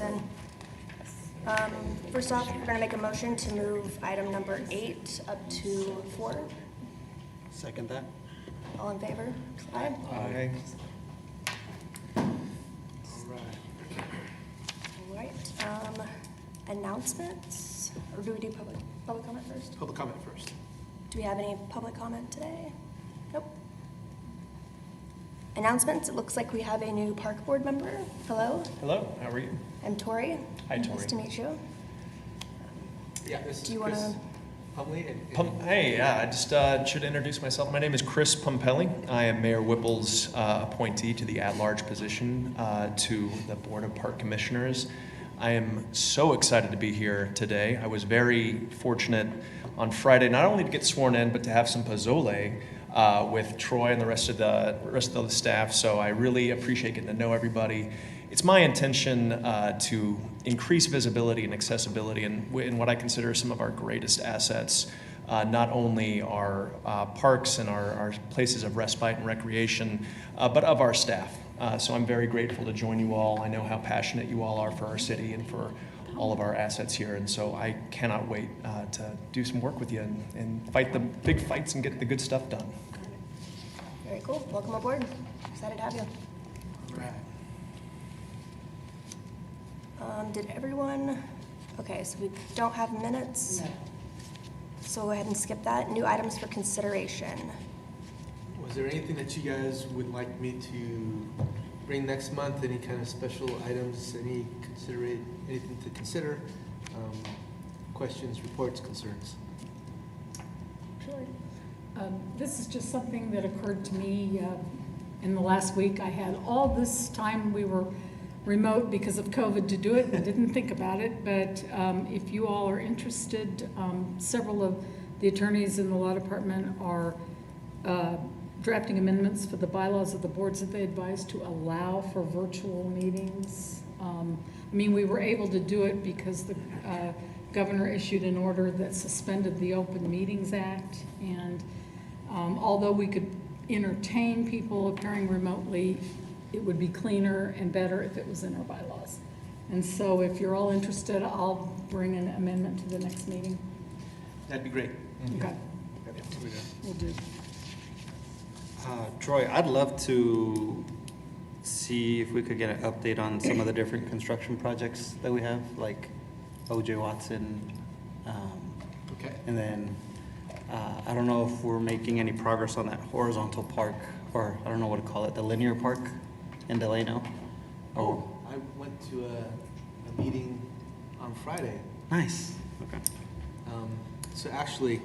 Kristen. First off, we're going to make a motion to move item number 8 up to 4. Second that. All in favor? Aye. Aye. All right. Announcements? Or do we do public comment first? Public comment first. Do we have any public comment today? Nope. Announcements. It looks like we have a new park board member. Hello. Hello, how are you? I'm Tori. Hi, Tori. Nice to meet you. Yeah, this Do you is want Chris to? Pumley. Hey, yeah, I just should introduce myself. My name is Chris Pumpelli. I am Mayor Whipple's appointee to the at-large position to the Board of Park Commissioners. I am so excited to be here today. I was very fortunate on Friday not only to get sworn in, but to have some pozole with Troy and the rest of the staff. So I really appreciate getting to know everybody. It's my intention to increase visibility and accessibility in what I consider some of our greatest assets, not only our parks and our places of respite and recreation, but of our staff. So I'm very grateful to join you all. I know how passionate you all are for our city and for all of our assets here, and so I cannot wait to do some work with you and fight the big fights and get the good stuff done. Very cool. Welcome aboard. Excited to have you. Right. Did everyone? Okay, so we don't have minutes. No. So go ahead and skip that. New items for consideration. Was there anything that you guys would like me to bring next month? Any kind of special items? Anything to consider? Questions, reports, concerns? Sure. This is just something that occurred to me in the last week. I had all this time we were remote because of COVID to do it. I didn't think about it, but if you all are interested, several of the attorneys in the law department are drafting amendments for the bylaws of the boards that they advise to allow for virtual meetings. I mean, we were able to do it because the governor issued an order that suspended the Open Meetings Act, and although we could entertain people appearing remotely, it would be cleaner and better if it was in our bylaws. And so if you're all interested, I'll bring an amendment to the next meeting. That'd be great. Okay, we'll do. Troy, I'd love to see if we could get an update on some of the different construction projects that we have, like O.J. Watson. Okay. And then I don't know if we're making any progress on that horizontal park, or I don't know what to call it, the linear park in Delano. Oh, I went to a meeting on Friday. Nice. Okay. So actually,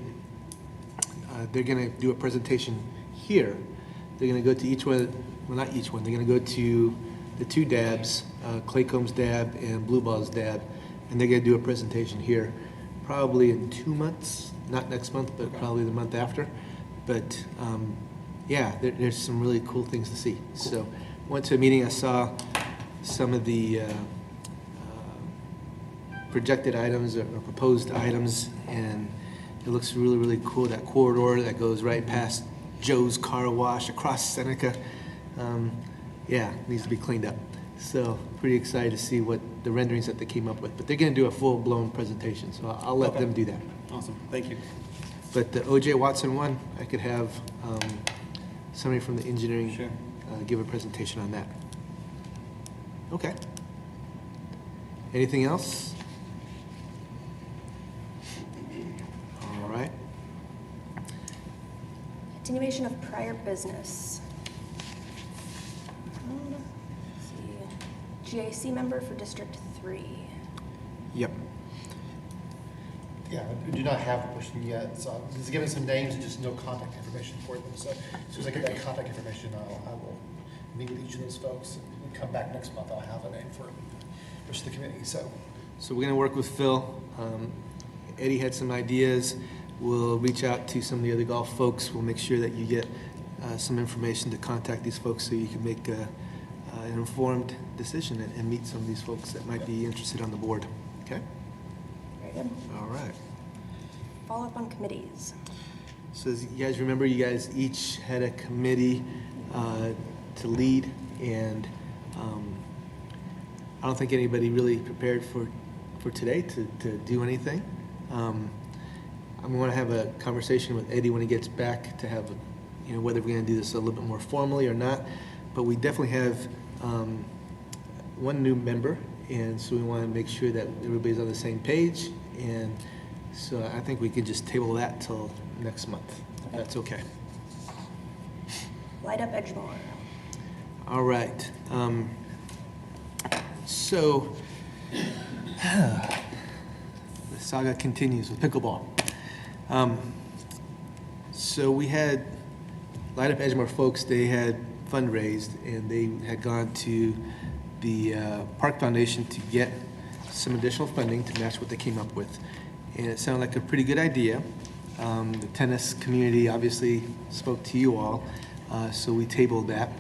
they're going to do a presentation here. They're going to go to each one, well, not each one, they're going to go to the 2 dabs, Claycomb's dab and Blue Ball's dab, and they're going to do a presentation here probably in 2 months, not next month, but probably the month after. But yeah, there's some really cool things to see. So went to a meeting, I saw some of the projected items or proposed items, and it looks really, really cool. That corridor that goes right past Joe's Car Wash across Seneca, yeah, needs to be cleaned up. So pretty excited to see what the renderings that they came up with. But they're going to do a full-blown presentation, so I'll let them do that. Awesome. Thank you. But the O.J. Watson one, I could have somebody from the engineering Sure. give a presentation on that. Okay. Anything else? All right. Continuation of prior business. Let's see. GAC member for District 3. Yep. Yeah, we do not have a person yet, so he's given some names and just no contact information for them. So as soon as I get that contact information, I will meet with each of those folks and come back next month. I'll have a name for the rest of the committee. So So we're going to work with Phil. Eddie had some ideas. We'll reach out to some of the other golf folks. We'll make sure that you get some information to contact these folks so you can make an informed decision and meet some of these folks that might be interested on the board. Okay? Very good. All right. Follow up on committees. So as you guys remember, you guys each had a committee to lead, and I don't think anybody really prepared for today to do anything. I'm going to have a conversation with Eddie when he gets back to have, whether we're going to do this a little bit more formally or not. But we definitely have one new member, and so we want to make sure that everybody's on the same page. And so I think we could just table that till next month, if that's okay. Light up Edgemore. All right. So the saga continues with pickleball. So we had Light Up Edgemore folks, they had fundraised and they had gone to the Park Foundation to get some additional funding to match what they came up with. And it sounded like a pretty good idea. The tennis community obviously spoke to you all, so we tabled that.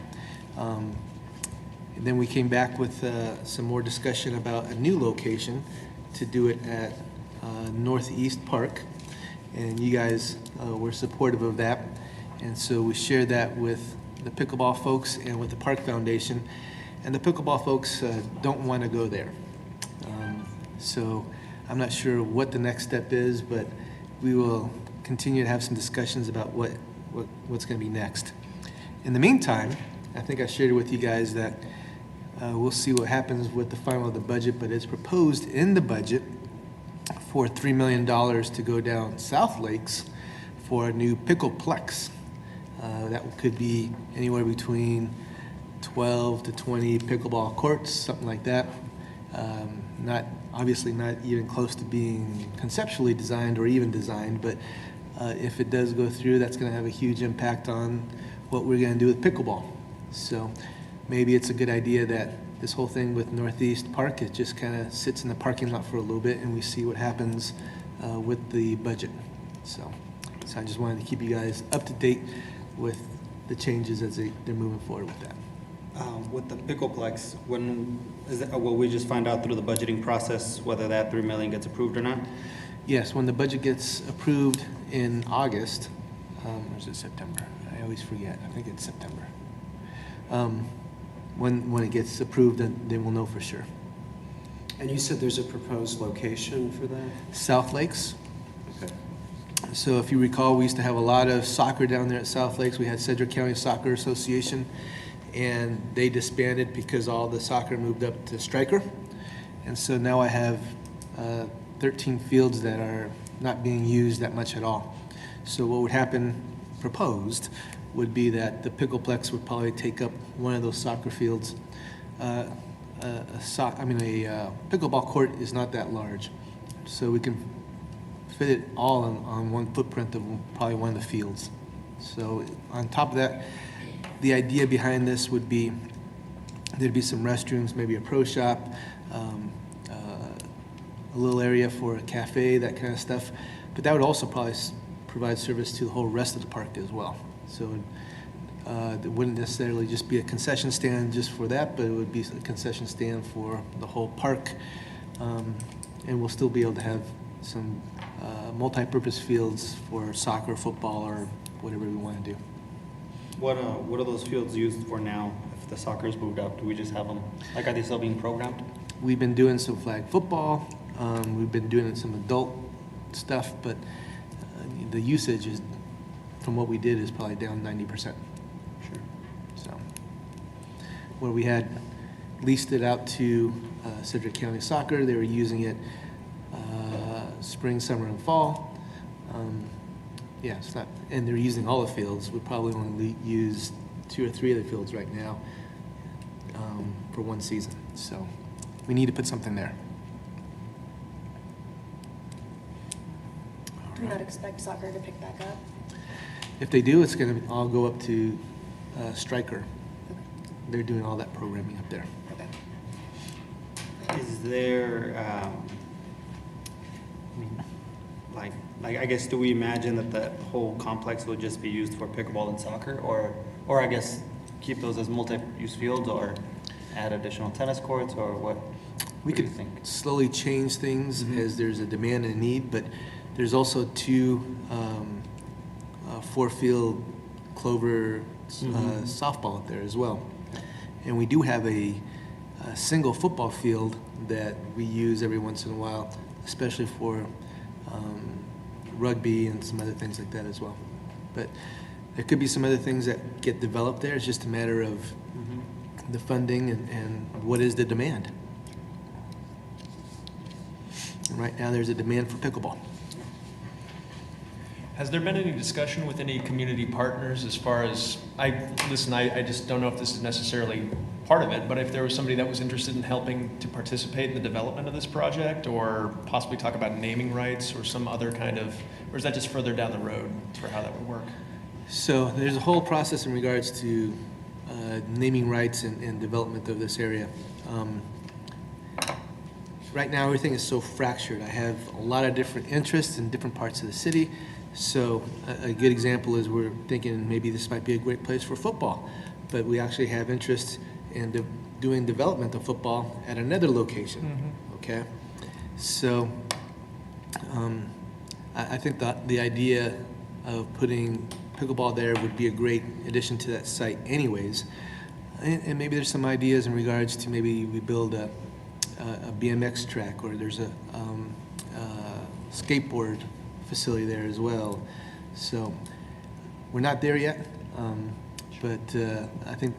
And then we came back with some more discussion about a new location to do it at Northeast Park. And you guys were supportive of that. And so we shared that with the pickleball folks and with the Park Foundation. And the pickleball folks don't want to go there. So I'm not sure what the next step is, but we will continue to have some discussions about what's going to be next. In the meantime, I think I shared with you guys that we'll see what happens with the final of the budget, but it's proposed in the budget for $3 million to go down South Lakes for a new pickleplex. That could be anywhere between 12 to 20 pickleball courts, something like that. Obviously not even close to being conceptually designed or even designed, but if it does go through, that's going to have a huge impact on what we're going to do with pickleball. So maybe it's a good idea that this whole thing with Northeast Park, it just kind of sits in the parking lot for a little bit and we see what happens with the budget. So I just wanted to keep you guys up to date with the changes as they're moving forward with that. With the pickleplex, will we just find out through the budgeting process whether that $3 million gets approved or not? Yes, when the budget gets approved in August, or is it September? I always forget. I think it's September. When it gets approved, then we'll know for sure. And you said there's a proposed location for that? South Lakes. Okay. So if you recall, we used to have a lot of soccer down there at South Lakes. We had Cedric County Soccer Association, and they disbanded because all the soccer moved up to Stryker. And so now I have 13 fields that are not being used that much at all. So what would happen, proposed, would be that the pickleplex would probably take up one of those soccer fields. A pickleball court is not that large, so we can fit it all on one footprint of probably one of the fields. So on top of that, the idea behind this would be there'd be some restrooms, maybe a pro shop, a little area for a cafe, that kind of stuff. But that would also probably provide service to the whole rest of the park as well. So it wouldn't necessarily just be a concession stand just for that, but it would be a concession stand for the whole park. And we'll still be able to have some multi-purpose fields for soccer, football, or whatever we want to do. What are those fields used for now? If the soccer's moved up, do we just have them? Like, are they still being programmed? We've been doing some flag football. We've been doing some adult stuff, but the usage is, from what we did, is probably down 90%. Sure. So, where we had leased it out to Cedric County Soccer, they were using it spring, summer, and fall. Yeah, it's not, and they're using all the fields. We probably only use 2 or 3 of the fields right now for one season. So we need to put something there. Do we not expect soccer to pick back up? If they do, it's going to all go up to Stryker. They're doing all that programming up there. Okay. Is there, like I guess, do we imagine that the whole complex would just be used for pickleball and soccer, or I guess keep those as multi-use fields, or add additional tennis courts, or what? We do you could think? slowly change things as there's a demand and a need, but there's also 2 4-field Clover softball up there as well. And we do have a a single football field that we use every once in a while, especially for rugby and some other things like that as well. But there could be some other things that get developed there. It's just a matter of the funding and what is the demand. And right now there's a demand for pickleball. Has there been any discussion with any community partners as far as, I just don't know if this is necessarily part of it, but if there was somebody that was interested in helping to participate in the development of this project, or possibly talk about naming rights or some other kind of, or is that just further down the road for how that would work? So there's a whole process in regards to naming rights and development of this area. Right now, everything is so fractured. I have a lot of different interests in different parts of the city. So a good example is we're thinking maybe this might be a great place for football, but we actually have interest in doing development of football at another location, okay? So I think the idea of putting pickleball there would be a great addition to that site anyways. And maybe there's some ideas in regards to maybe we build a BMX track, or there's a skateboard facility there as well. So we're not there yet, but I think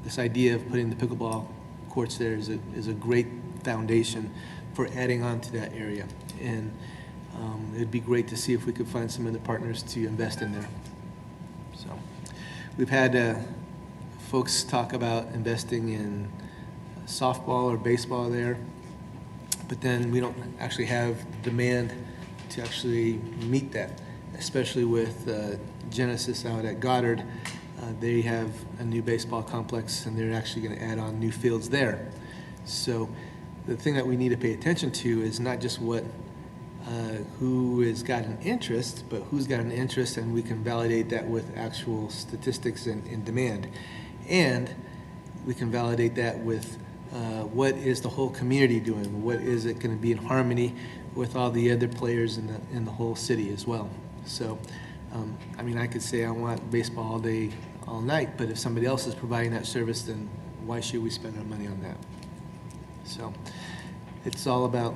this idea of putting the pickleball courts there is a great foundation for adding on to that area. And it'd be great to see if we could find some other partners to invest in there. So we've had folks talk about investing in softball or baseball there, but then we don't actually have demand to actually meet that, especially with Genesis out at Goddard. They have a new baseball complex, and they're actually going to add on new fields there. So the thing that we need to pay attention to is not just who has got an interest, but who's got an interest, and we can validate that with actual statistics and demand. And we can validate that with what is the whole community doing? What is it going to be in harmony with all the other players in the whole city as well? So, I mean, I could say I want baseball all day, all night, but if somebody else is providing that service, then why should we spend our money on that? So, it's all about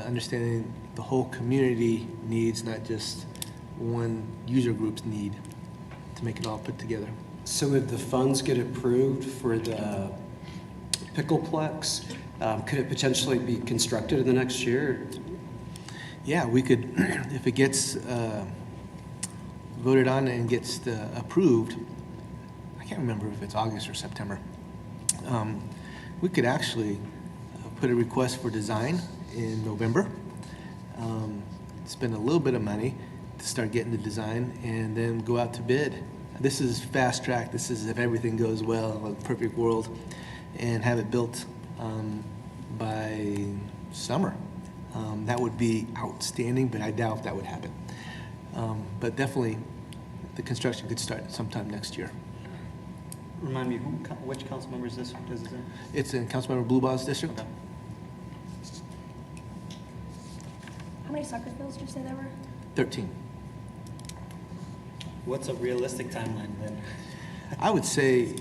understanding the whole community needs, not just one user group's need, to make it all put together. So if the funds get approved for the Pickleplex, could it potentially be constructed in the next year? Yeah, we could, if it gets voted on and gets approved, I can't remember if it's August or September, we could actually put a request for design in November, spend a little bit of money to start getting the design, and then go out to bid. This is fast track. This is if everything goes well, a perfect world, and have it built by summer. That would be outstanding, but I doubt that would happen. But definitely, the construction could start sometime next year. Remind me, which council members this is in? It's in Councilmember Bluebaugh's district. Okay. How many soccer fields did you say there were? 13. What's a realistic timeline then? I would say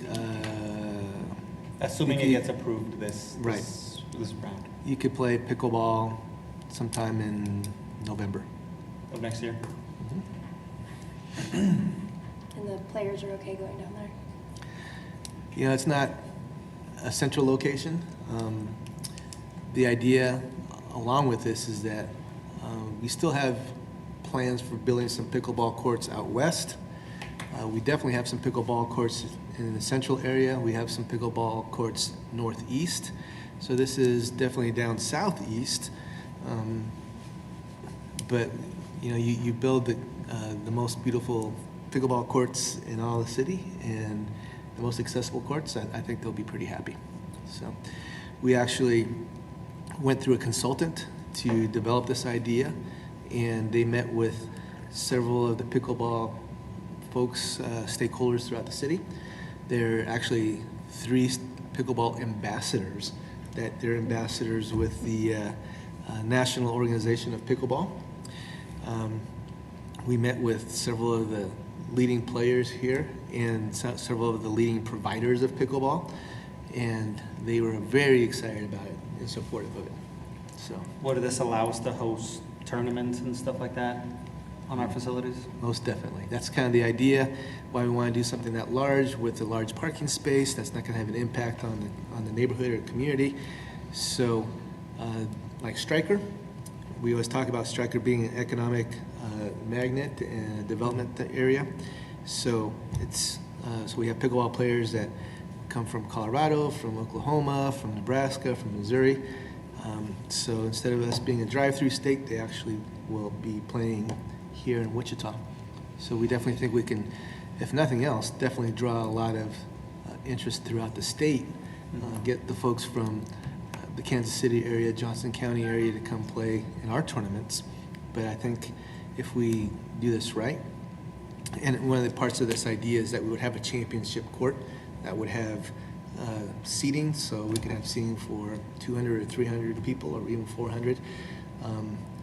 Assuming it you- gets approved this round you could play pickleball sometime in November. of next year. And the players are okay going down there? You know, it's not a central location. The idea along with this is that we still have plans for building some pickleball courts out west. We definitely have some pickleball courts in the central area. We have some pickleball courts northeast. So this is definitely down southeast. But you know, you build the most beautiful pickleball courts in all the city and the most accessible courts, I think they'll be pretty happy. So we actually went through a consultant to develop this idea, and they met with several of the pickleball folks, stakeholders throughout the city. There are actually 3 pickleball ambassadors that they're ambassadors with the National Organization of Pickleball. We met with several of the leading players here and several of the leading providers of pickleball. and they were very excited about it and supportive of it. So, What did this allow us to host tournaments and stuff like that on our facilities? most definitely. That's kind of the idea, why we want to do something that large with a large parking space that's not going to have an impact on the neighborhood or community. So, like Stryker, we always talk about Stryker being an economic magnet and a development area. So so we have pickleball players that come from Colorado, from Oklahoma, from Nebraska, from Missouri. So instead of us being a drive-through state, they actually will be playing here in Wichita. So we definitely think we can, if nothing else, definitely draw a lot of interest throughout the state, get the folks from the Kansas City area, Johnson County area to come play in our tournaments. But I think if we do this right, and one of the parts of this idea is that we would have a championship court that would have seating, so we could have seating for 200 or 300 people or even 400.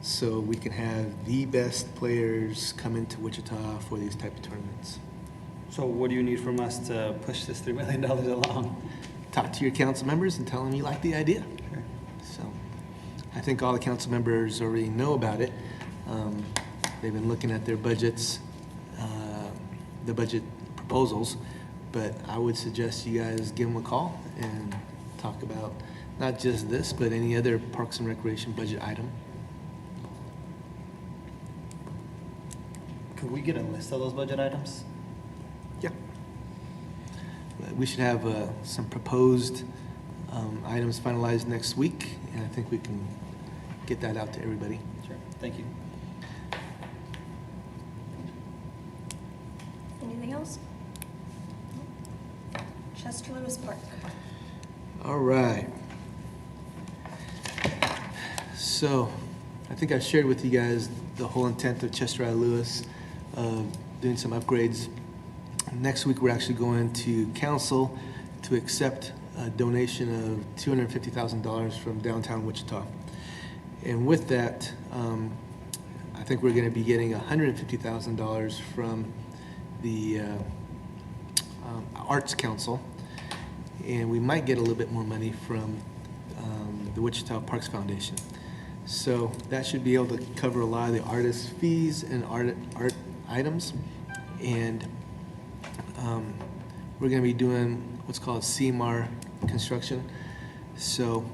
So we can have the best players come into Wichita for these type of tournaments. So what do you need from us to push this $3 million along? Talk to your council members and tell them you like the idea. Sure. So I think all the council members already know about it. They've been looking at their budgets, the budget proposals, but I would suggest you guys give them a call and talk about not just this, but any other Parks and Recreation budget item. Could we get a list of those budget items? Yeah. We should have some proposed items finalized next week, and I think we can get that out to everybody. Sure, thank you. Anything else? Chester Lewis Park. All right. So, I think I shared with you guys the whole intent of Chester I. Lewis doing some upgrades. Next week, we're actually going to council to accept a donation of $250,000 from downtown Wichita. And with that, I think we're going to be getting $150,000 from the Arts Council, and we might get a little bit more money from the Wichita Parks Foundation. So that should be able to cover a lot of the artist fees and art items. And we're going to be doing what's called CMAR construction. So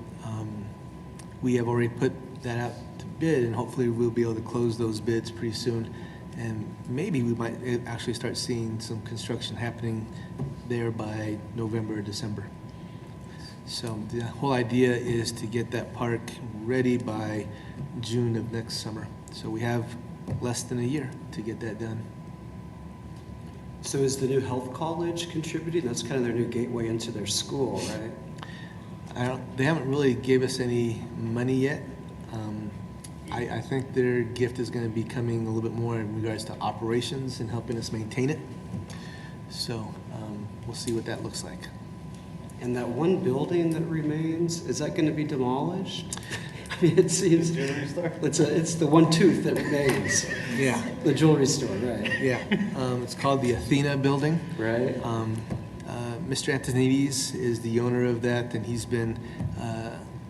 we have already put that out to bid, and hopefully we'll be able to close those bids pretty soon. And maybe we might actually start seeing some construction happening there by November or December. So the whole idea is to get that park ready by June of next summer. So we have less than a year to get that done. So is the new health college contributing? That's kind of their new gateway into their school, right? They haven't really gave us any money yet. I think their gift is going to be coming a little bit more in regards to operations and helping us maintain it. So we'll see what that looks like. And that one building that remains, is that going to be demolished? I mean, it seems Jewelry store? it's the one tooth that remains. Yeah, The jewelry store, right? yeah. It's called the Athena Building. Right. Mr. Antonides is the owner of that, and he's been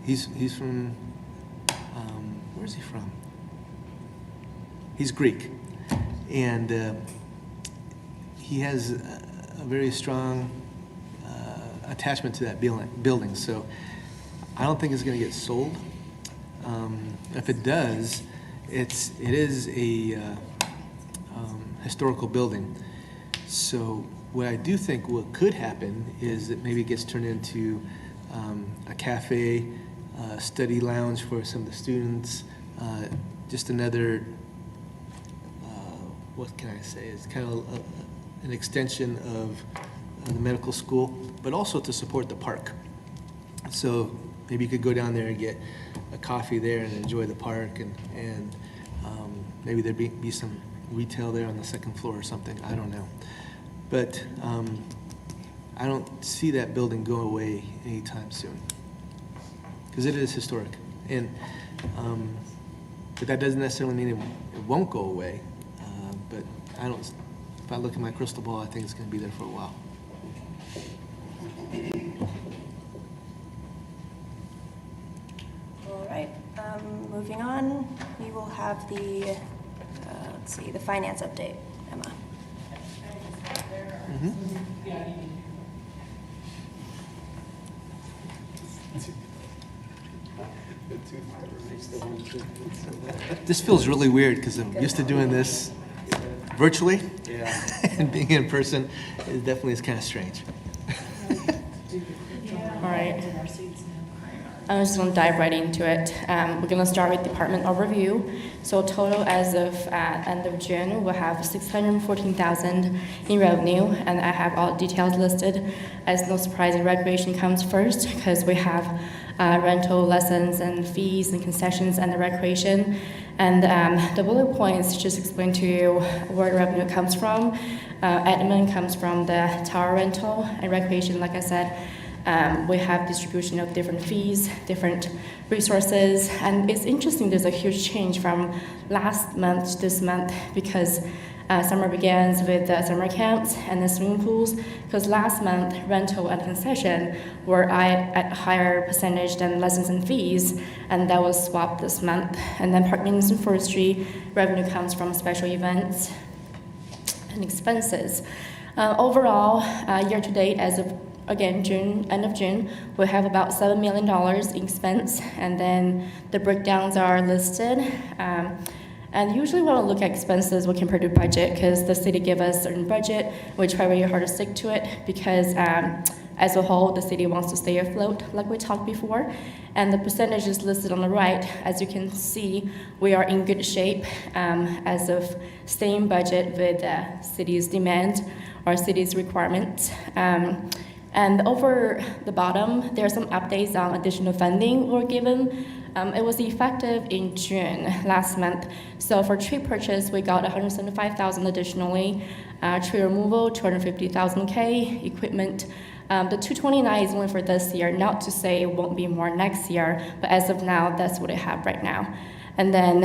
he's from where's he from? He's Greek, and he has a very strong attachment to that building. So I don't think it's going to get sold. If it does, it is a historical building. So what I do think what could happen is that maybe it gets turned into a cafe, study lounge for some of the students, just another, what can I say, it's kind of an extension of the medical school, but also to support the park. So maybe you could go down there and get a coffee there and enjoy the park, and maybe there'd be some retail there on the second floor or something, I don't know. But I don't see that building go away anytime soon, because it is historic. And but that doesn't necessarily mean it won't go away. But if I look at my crystal ball, I think it's going to be there for a while. right, moving on, we will have the, let's see, the finance update. Emma. This feels really weird because I'm used to doing this virtually. Yeah. And being in person is definitely kind of strange. All right. I'm just going to dive right into it. We're going to start with department overview. So total as of end of June, we'll have $614,000 in revenue, and I have all details listed. As no surprise, recreation comes first because we have rental lessons and fees and concessions and the recreation. And the bullet points just explain to you where revenue comes from. Admin comes from the tower rental, and recreation, like I said, we have distribution of different fees, different resources, and it's interesting, there's a huge change from last month to this month because summer begins with summer camps and the swimming pools, because last month rental and concession were at a higher percentage than lessons and fees, and that was swapped this month. And then park maintenance and forestry revenue comes from special events and expenses. Overall, year to date, as of again, end of June, we have about $7 million in expense, and then the breakdowns are listed. And usually when we look at expenses, we compare to budget because the city gives us a certain budget. We try really hard to stick to it because as a whole, the city wants to stay afloat, like we talked before. And the percentage is listed on the right. As you can see, we are in good shape as of staying budget with city's demand or city's requirements. And over the bottom, there are some updates on additional funding we're given. It was effective in June last month. So for tree purchase, we got $175,000 additionally. Tree removal, $250,000 Equipment. The $229 is only for this year. Not to say it won't be more next year, but as of now, that's what I have right now. And then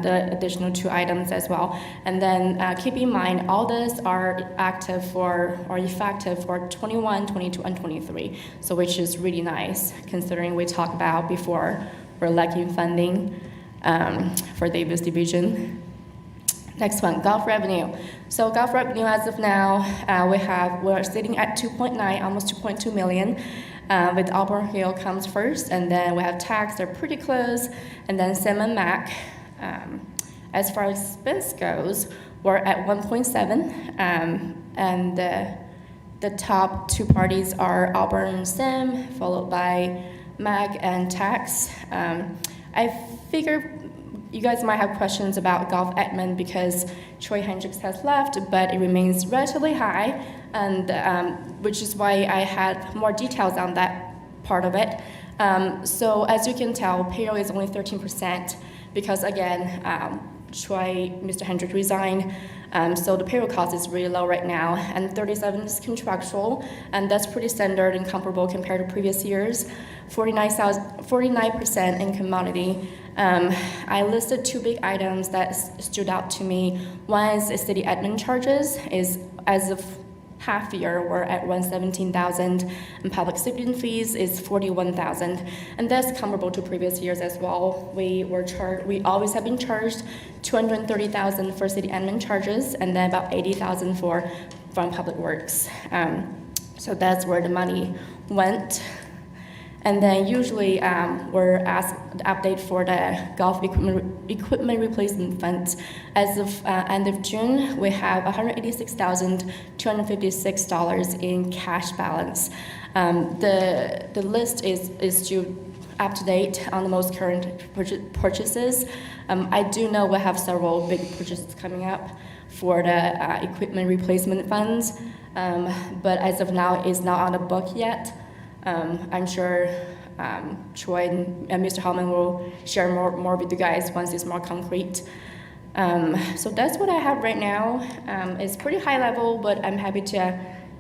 the additional 2 items as well. And then keep in mind, all these are active for or effective for 21, 22, and 23. So which is really nice, considering we talked about before we're lacking funding for Davis Division. Next one, golf revenue. So golf revenue as of now, we're sitting at 2.9, almost 2.2 million. With Auburn Hill comes first, and then we have tax, they're pretty close, and then Sam and Mac. As far as expense goes, we're at 1.7, and the top 2 parties are Auburn and Sam, followed by Mac and tax. I figure you guys might have questions about golf admin because Troy Hendricks has left, but it remains relatively high, and which is why I had more details on that part of it. So as you can tell, payroll is only 13% because again, Mr. Hendricks resigned, so the payroll cost is really low right now, and 37 is contractual, and that's pretty standard and comparable compared to previous years. 49% in commodity. I listed 2 big items that stood out to me. One is city admin charges, is as of half year we're at $117,000, and public safety fees is $41,000, and that's comparable to previous years as well. We always have been charged $230,000 for city admin charges, and then about $80,000 from public works. So that's where the money went. And then usually we're asked the update for the golf equipment replacement fund. As of end of June, we have $186,256 in cash balance. The list is due up to date on the most current purchases. I do know we have several big purchases coming up for the equipment replacement funds, but as of now, it's not on the book yet. I'm sure Troy and Mr. Hallman will share more with you guys once it's more concrete. So that's what I have right now. It's pretty high level, but I'm happy to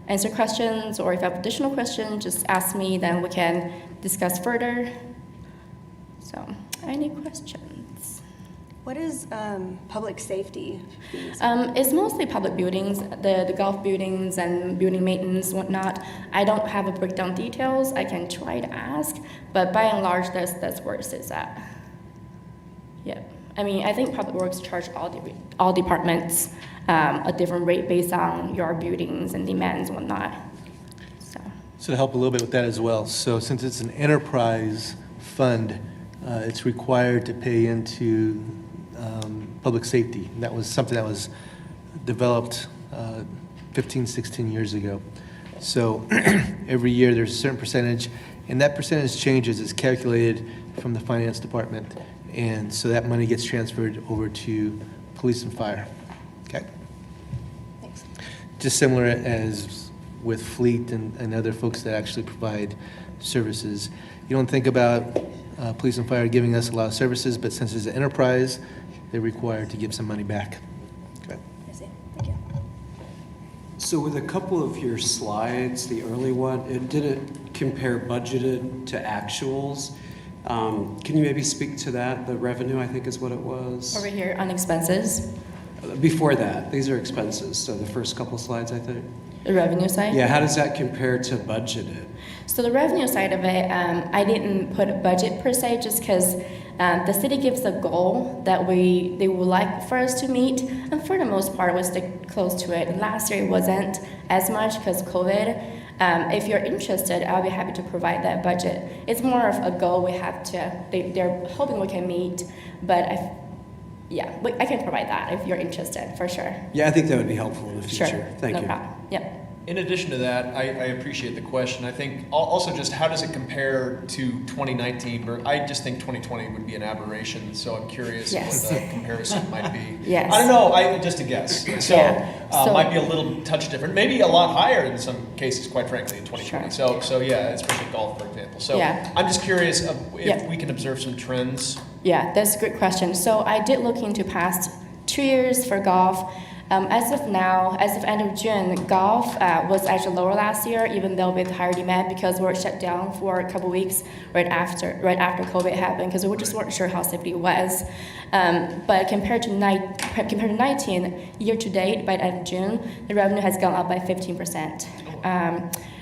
answer questions, or if you have additional questions, just ask me, then we can discuss further. So, any questions? What is public safety fees? It's mostly public buildings, the golf buildings and building maintenance, whatnot. I don't have a breakdown details. I can try to ask, but by and large, that's where it sits at. Yeah, I mean, I think Public Works charge all departments a different rate based on your buildings and demands and whatnot. So to help a little bit with that as well, so since it's an enterprise fund, it's required to pay into public safety. And that was something that was developed 15, 16 years ago. So every year there's a certain percentage, and that percentage changes. It's calculated from the finance department, and so that money gets transferred over to police and fire. Okay? Thanks. Just similar as with fleet and other folks that actually provide services. You don't think about police and fire giving us a lot of services, but since it's an enterprise, they're required to give some money back. Okay. I see. Thank you. So with a couple of your slides, the early one, it didn't compare budgeted to actuals. Can you maybe speak to that? The revenue, I think, is what it was. Over here on expenses, Before that, these are expenses. So the first couple slides, I think. the revenue side. Yeah, how does that compare to budgeted? So the revenue side of it, I didn't put a budget per se, just because the city gives a goal that they would like for us to meet, and for the most part, we stick close to it. Last year it wasn't as much because COVID. If you're interested, I'll be happy to provide that budget. It's more of a goal we have to. They're hoping we can meet, but I can provide that if you're interested, for sure. Yeah, I think that would be helpful in the future. Sure, Thank no you. problem. Yep. In addition to that, I appreciate the question. I think also just how does it compare to 2019? I just think 2020 would be an aberration, so I'm curious Yes. what the comparison might be. Yes. I don't know, just a guess. So, Yeah. might be a little touch different, maybe a lot higher in some cases, quite frankly, in 2020. Sure. So yeah, especially golf, for example. So Yeah. I'm just curious if Yeah. we can observe some trends. Yeah, that's a good question. So I did look into past 2 years for golf. As of now, as of end of June, golf was actually lower last year, even though with higher demand because we were shut down for a couple weeks right after COVID happened because we just weren't sure how safety was. But compared to 19 year to date, by the end of June, the revenue has gone up by 15%.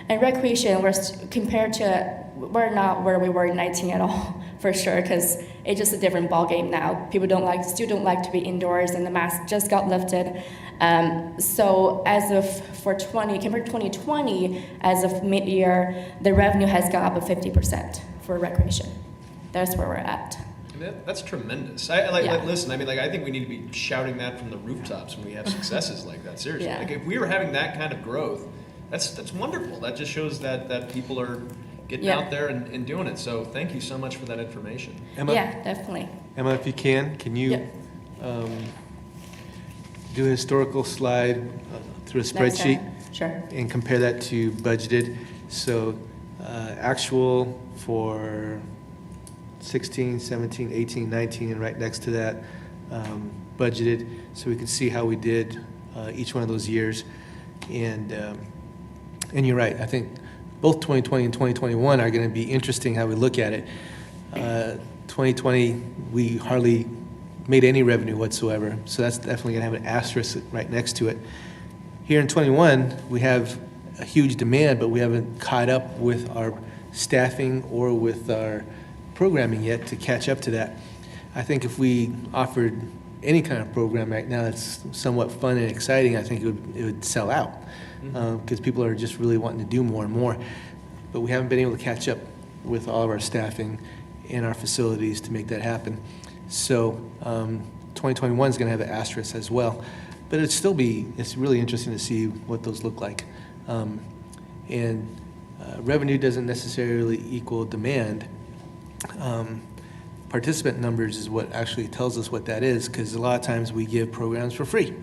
And recreation, we're not where we were in 19 at all, for sure, because it's just a different ball game now. People still don't like to be indoors, and the mask just got lifted. So as of compared to 2020, as of mid-year, the revenue has gone up by 50% for recreation. That's where we're at. That's tremendous. Listen, I think we need to be shouting that from the rooftops when we have successes like that. Seriously, Yeah. like if we were having that kind of growth, that's wonderful. That just shows that people are getting Yeah. out there and doing it. So thank you so much for that information. Emma, Yeah, definitely. Emma, if you can you do a historical slide through a Next spreadsheet time. Sure. and compare that to budgeted? So actual for 16, 17, 18, 19, and right next to that, budgeted, so we can see how we did each one of those years. And you're right, I think both 2020 and 2021 are going to be interesting how we look at it. 2020, we hardly made any revenue whatsoever, so that's definitely going to have an asterisk right next to it. Here in 21, we have a huge demand, but we haven't caught up with our staffing or with our programming yet to catch up to that. I think if we offered any kind of program right now that's somewhat fun and exciting, I think it would sell out because people are just really wanting to do more and more. But we haven't been able to catch up with all of our staffing and our facilities to make that happen. So 2021 is going to have an asterisk as well. But it's really interesting to see what those look like. Revenue doesn't necessarily equal demand. Participant numbers is what actually tells us what that is, because a lot of times we give programs for free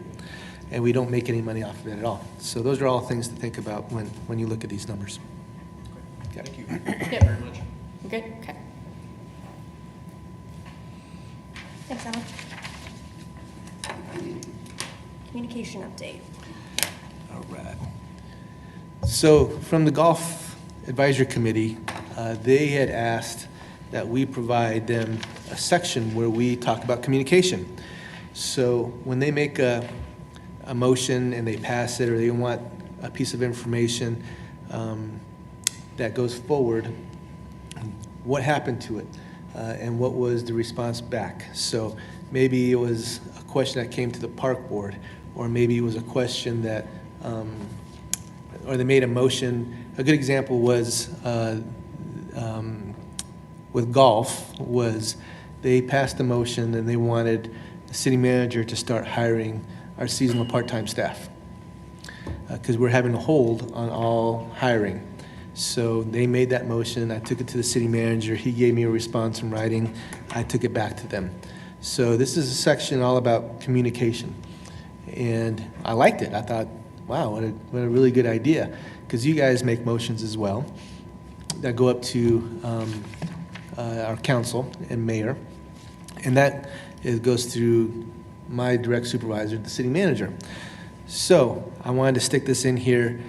and we don't make any money off of it at all. So those are all things to think about when you look at these numbers. Okay. Thank you Yep. very much. Good. Okay. Thanks, Emma. Communication update. All right. So from the Golf Advisory Committee, they had asked that we provide them a section where we talk about communication. So when they make a motion and they pass it, or they want a piece of information that goes forward, what happened to it, and what was the response back? So maybe it was a question that came to the park board, or maybe it was a question that, or they made a motion. A good example was with golf, was they passed a motion and they wanted the city manager to start hiring our seasonal part-time staff, because we're having a hold on all hiring. So they made that motion. I took it to the city manager. He gave me a response in writing. I took it back to them. So this is a section all about communication. And I liked it. I thought, wow, what a really good idea. Because you guys make motions as well that go up to our council and mayor. And that goes through my direct supervisor, the city manager. So I wanted to stick this in here.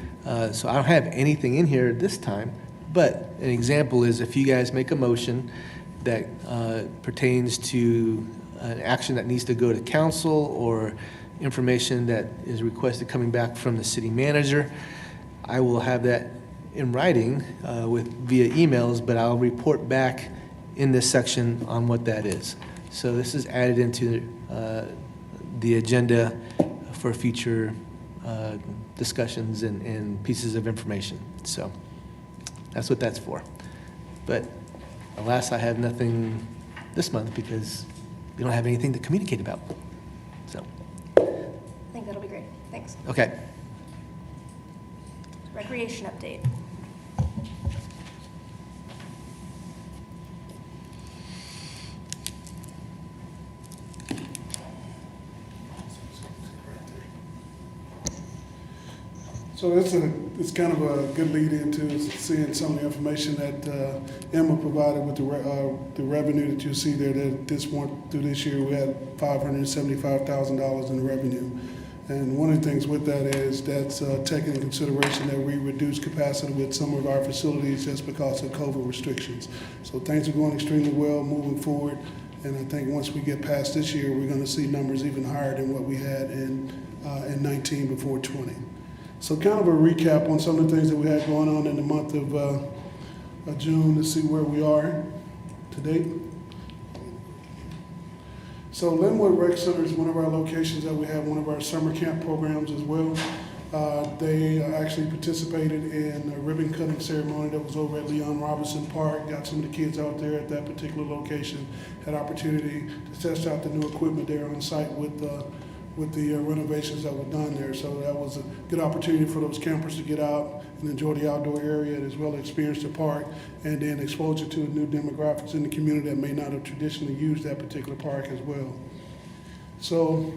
So I don't have anything in here this time, but an example is if you guys make a motion that pertains to an action that needs to go to council, or information that is requested coming back from the city manager, I will have that in writing via emails, but I'll report back in this section on what that is. So this is added into the agenda for future discussions and pieces of information. So that's what that's for. But alas, I have nothing this month because we don't have anything to communicate about. So, I think that'll be great. Thanks. okay. Recreation update. So it's kind of a good lead into seeing some of the information that Emma provided with the revenue that you see there. That through this year we had $575,000 in revenue, and one of the things with that is that's taking into consideration that we reduced capacity with some of our facilities just because of COVID restrictions. So things are going extremely well moving forward, and I think once we get past this year, we're going to see numbers even higher than what we had in 19 before 20. So kind of a recap on some of the things that we had going on in the month of June to see where we are to date. So Linwood Rec Center is one of our locations that we have one of our summer camp programs as well. They actually participated in a ribbon cutting ceremony that was over at Leon Robinson Park, got some of the kids out there at that particular location, had opportunity to test out the new equipment there on site with the renovations that were done there. So that was a good opportunity for those campers to get out and enjoy the outdoor area, as well as experience the park, and then exposure to new demographics in the community that may not have traditionally used that particular park as well. So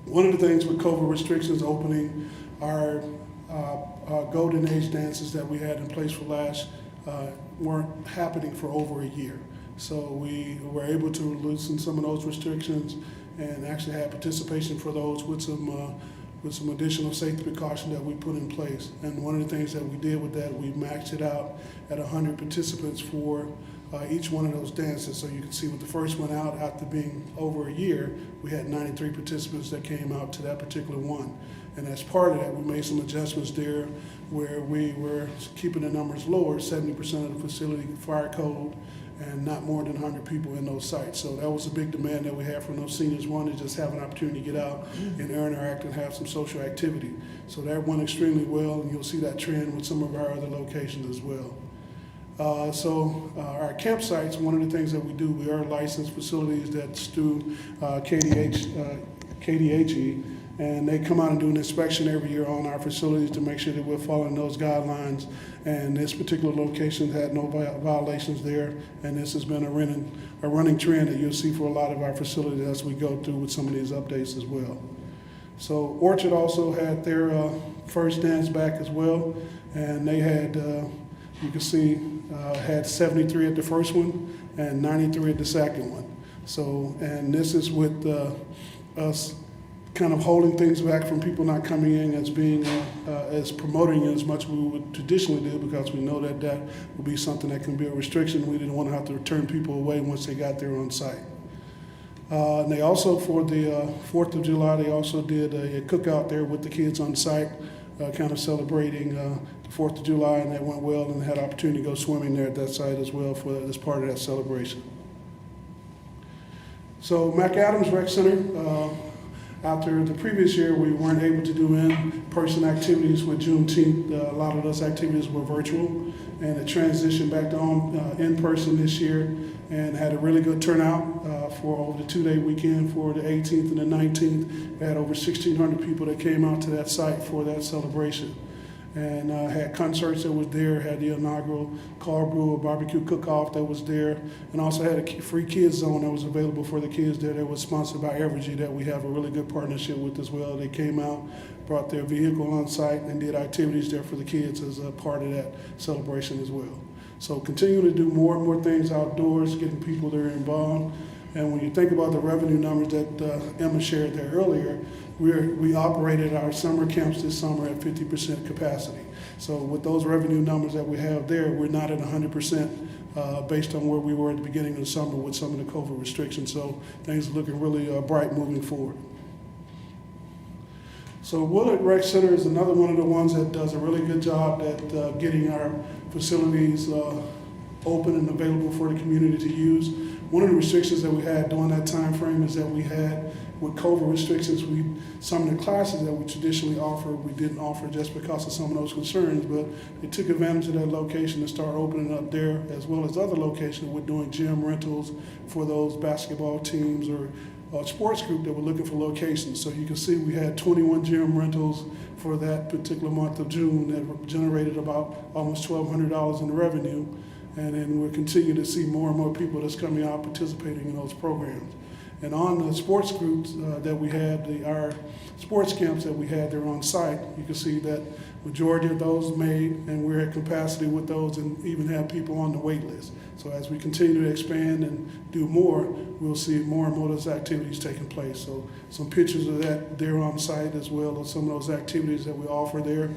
one of the things with COVID restrictions opening, our golden age dances that we had in place for last weren't happening for over a year. So we were able to loosen some of those restrictions and actually had participation for those with some additional safety precaution that we put in place. And one of the things that we did with that, we maxed it out at 100 participants for each one of those dances. So you can see with the first one out, after being over a year, we had 93 participants that came out to that particular one. And as part of that, we made some adjustments there where we were keeping the numbers lower, 70% of the facility fire code, and not more than 100 people in those sites. So that was a big demand that we had from those seniors, wanting to just have an opportunity to get out and interact and have some social activity. So that went extremely well, and you'll see that trend with some of our other locations as well. Our campsites, one of the things that we do, we are licensed facilities that's through KDHE, and they come out and do an inspection every year on our facilities to make sure that we're following those guidelines. And this particular location had no violations there, and this has been a running trend that you'll see for a lot of our facilities as we go through with some of these updates as well. So Orchard also had their first dance back as well, and they had, you can see, had 73 at the first one and 93 at the second one. So, and this is with us kind of holding things back from people not coming in as being, as promoting it as much as we would traditionally do, because we know that that would be something that can be a restriction. We didn't want to have to turn people away once they got there on site. And they also, for the 4th of July, they also did a cookout there with the kids on site, kind of celebrating the 4th of July, and that went well, and had opportunity to go swimming there at that site as well as part of that celebration. So McAdams Rec Center, after the previous year, we weren't able to do in-person activities with Juneteenth. A lot of those activities were virtual, and it transitioned back to in-person this year, and had a really good turnout for over the 2-day weekend for the 18th and the 19th. We had over 1,600 people that came out to that site for that celebration. And had concerts that was there, had the inaugural car brew, a barbecue cook-off that was there, and also had a free kids zone that was available for the kids there that was sponsored by Evergy, that we have a really good partnership with as well. They came out, brought their vehicle on site, and did activities there for the kids as a part of that celebration as well. So continuing to do more and more things outdoors, getting people there involved. And when you think about the revenue numbers that Emma shared there earlier, we operated our summer camps this summer at 50% capacity. So with those revenue numbers that we have there, we're not at 100% based on where we were at the beginning of the summer with some of the COVID restrictions. So things are looking really bright moving forward. So Woodard Rec Center is another one of the ones that does a really good job at getting our facilities open and available for the community to use. One of the restrictions that we had during that time frame is that we had, with COVID restrictions, some of the classes that we traditionally offered, we didn't offer just because of some of those concerns, but they took advantage of that location to start opening up there, as well as other locations. We're doing gym rentals for those basketball teams or sports group that were looking for locations. So you can see we had 21 gym rentals for that particular month of June that generated about almost $1,200 in revenue. And then we'll continue to see more and more people that's coming out participating in those programs. And on the sports groups that we had, our sports camps that we had there on site, you can see that majority of those made, and we're at capacity with those, and even have people on the wait list. So as we continue to expand and do more, we'll see more and more of those activities taking place. So some pictures of that there on site, as well as some of those activities that we offer there.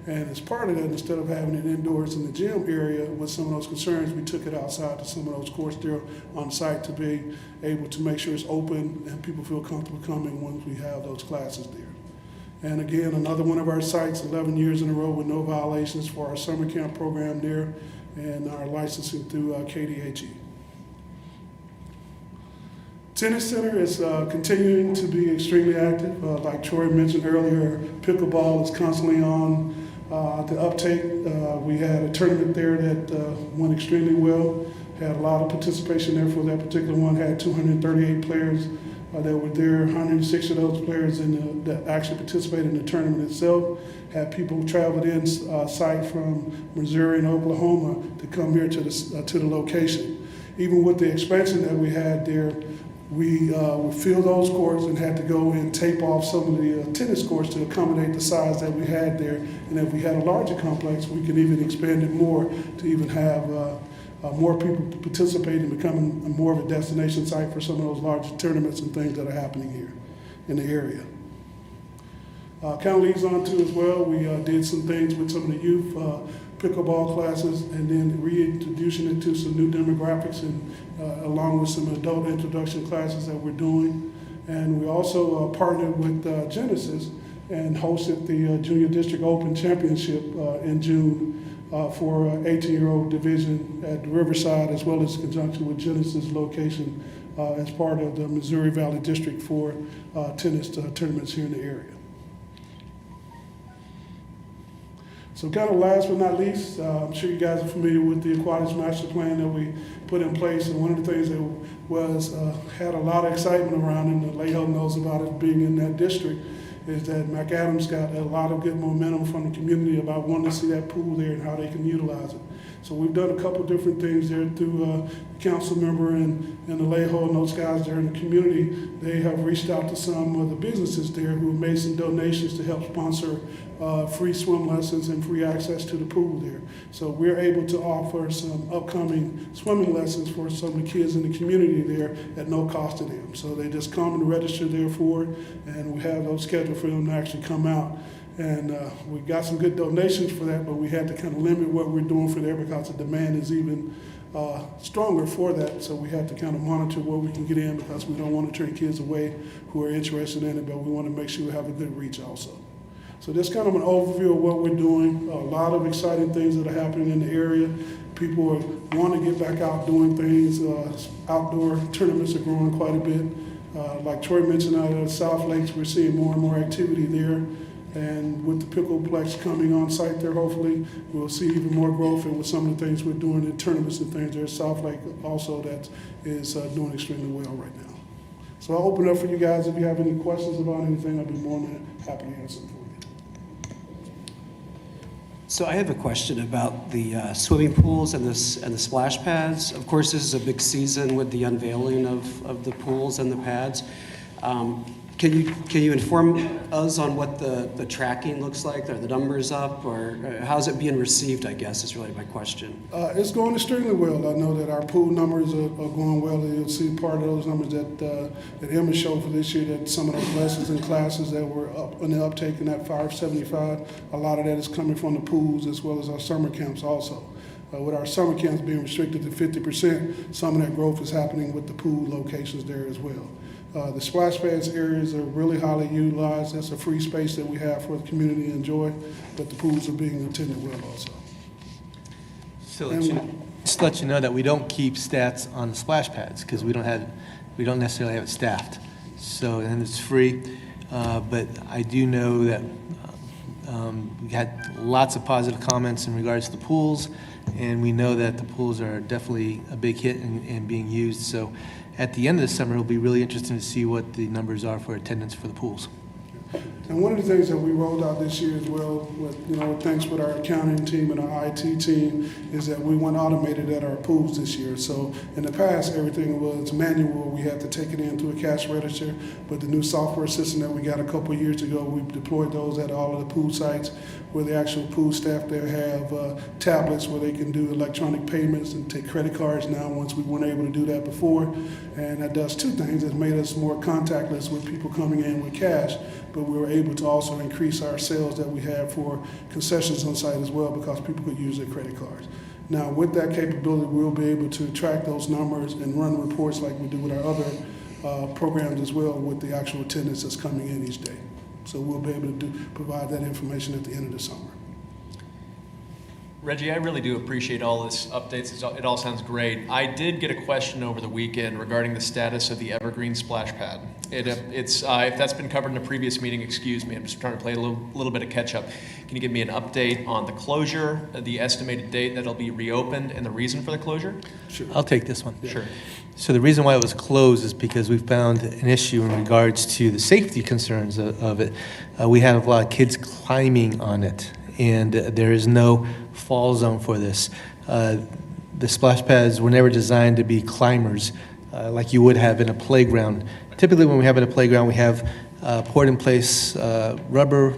And as part of that, instead of having it indoors in the gym area with some of those concerns, we took it outside to some of those courts there on site to be able to make sure it's open and people feel comfortable coming once we have those classes there. And again, another one of our sites, 11 years in a row with no violations for our summer camp program there and our licensing through KDHE. Tennis Center is continuing to be extremely active. Like Troy mentioned earlier, pickleball is constantly on the uptake. We had a tournament there that went extremely well. Had a lot of participation there for that particular one. Had 238 players that were there. 106 of those players that actually participated in the tournament itself. Had people traveled in site from Missouri and Oklahoma to come here to the location. Even with the expansion that we had there, we would fill those courts and had to go and tape off some of the tennis courts to accommodate the size that we had there. And if we had a larger complex, we could even expand it more to even have more people participate and becoming more of a destination site for some of those larger tournaments and things that are happening here in the area. Kind of leads on to as well, we did some things with some of the youth pickleball classes, and then reintroducing it to some new demographics, and along with some adult introduction classes that we're doing. And we also partnered with Genesis and hosted the Junior District Open Championship in June for 18-year-old division at Riverside, as well as in conjunction with Genesis location as part of the Missouri Valley District for tennis tournaments here in the area. So kind of last but not least, I'm sure you guys are familiar with the Aquatics Master Plan that we put in place, and one of the things that was had a lot of excitement around, and Lael knows about it being in that district, is that McAdams got a lot of good momentum from the community about wanting to see that pool there and how they can utilize it. So we've done a couple different things there through council member and the Alejo and those guys there in the community. They have reached out to some of the businesses there who have made some donations to help sponsor free swim lessons and free access to the pool there. So we're able to offer some upcoming swimming lessons for some of the kids in the community there at no cost to them. So they just come and register there for it, and we have those scheduled for them to actually come out. And we got some good donations for that, but we had to kind of limit what we're doing for there because the demand is even stronger for that. So we have to kind of monitor what we can get in because we don't want to turn kids away who are interested in it, but we want to make sure we have a good reach also. So that's kind of an overview of what we're doing. A lot of exciting things that are happening in the area. People want to get back out doing things. Outdoor tournaments are growing quite a bit. Like Troy mentioned, out of South Lakes, we're seeing more and more activity there. And with the Pickleplex coming on site there, hopefully, we'll see even more growth. And with some of the things we're doing in tournaments and things there, South Lake also that is doing extremely well right now. So I'll open up for you guys. If you have any questions about anything, I'd be more than happy to answer them for you. So I have a question about the swimming pools and the splash pads. Of course, this is a big season with the unveiling of the pools and the pads. Can you inform us on what the tracking looks like? Are the numbers up, or how's it being received, I guess, is really my question. It's going extremely well. I know that our pool numbers are going well. You'll see part of those numbers that Emma showed for this year, that some of those lessons and classes that were up in the uptake in that 575, a lot of that is coming from the pools as well as our summer camps also. With our summer camps being restricted to 50%, some of that growth is happening with the pool locations there as well. The splash pads areas are really highly utilized. That's a free space that we have for the community to enjoy, but the pools are being attended well also. So just to let you know that we don't keep stats on the splash pads because we don't necessarily have it staffed. So, and it's free, but I do know that we had lots of positive comments in regards to the pools, and we know that the pools are definitely a big hit and being used. So at the end of the summer, it'll be really interesting to see what the numbers are for attendance for the pools. And one of the things that we rolled out this year as well, thanks with our accounting team and our IT team, is that we went automated at our pools this year. So in the past, everything was manual. We had to take it into a cash register, but the new software system that we got a couple of years ago, we deployed those at all of the pool sites where the actual pool staff there have tablets where they can do electronic payments and take credit cards now, once we weren't able to do that before. And that does two things. It made us more contactless with people coming in with cash, but we were able to also increase our sales that we had for concessions on site as well because people could use their credit cards. Now, with that capability, we'll be able to track those numbers and run reports like we do with our other programs as well with the actual attendance that's coming in each day. So we'll be able to provide that information at the end of the summer. Reggie, I really do appreciate all this updates. It all sounds great. I did get a question over the weekend regarding the status of the Evergreen splash pad. If that's been covered in a previous meeting, excuse me. I'm just trying to play a little bit of catch up. Can you give me an update on the closure, the estimated date that it'll be reopened, and the reason for the closure? Sure. I'll take this one. Sure. So the reason why it was closed is because we found an issue in regards to the safety concerns of it. We had a lot of kids climbing on it, and there is no fall zone for this. The splash pads were never designed to be climbers like you would have in a playground. Typically when we have in a playground, we have poured in place rubber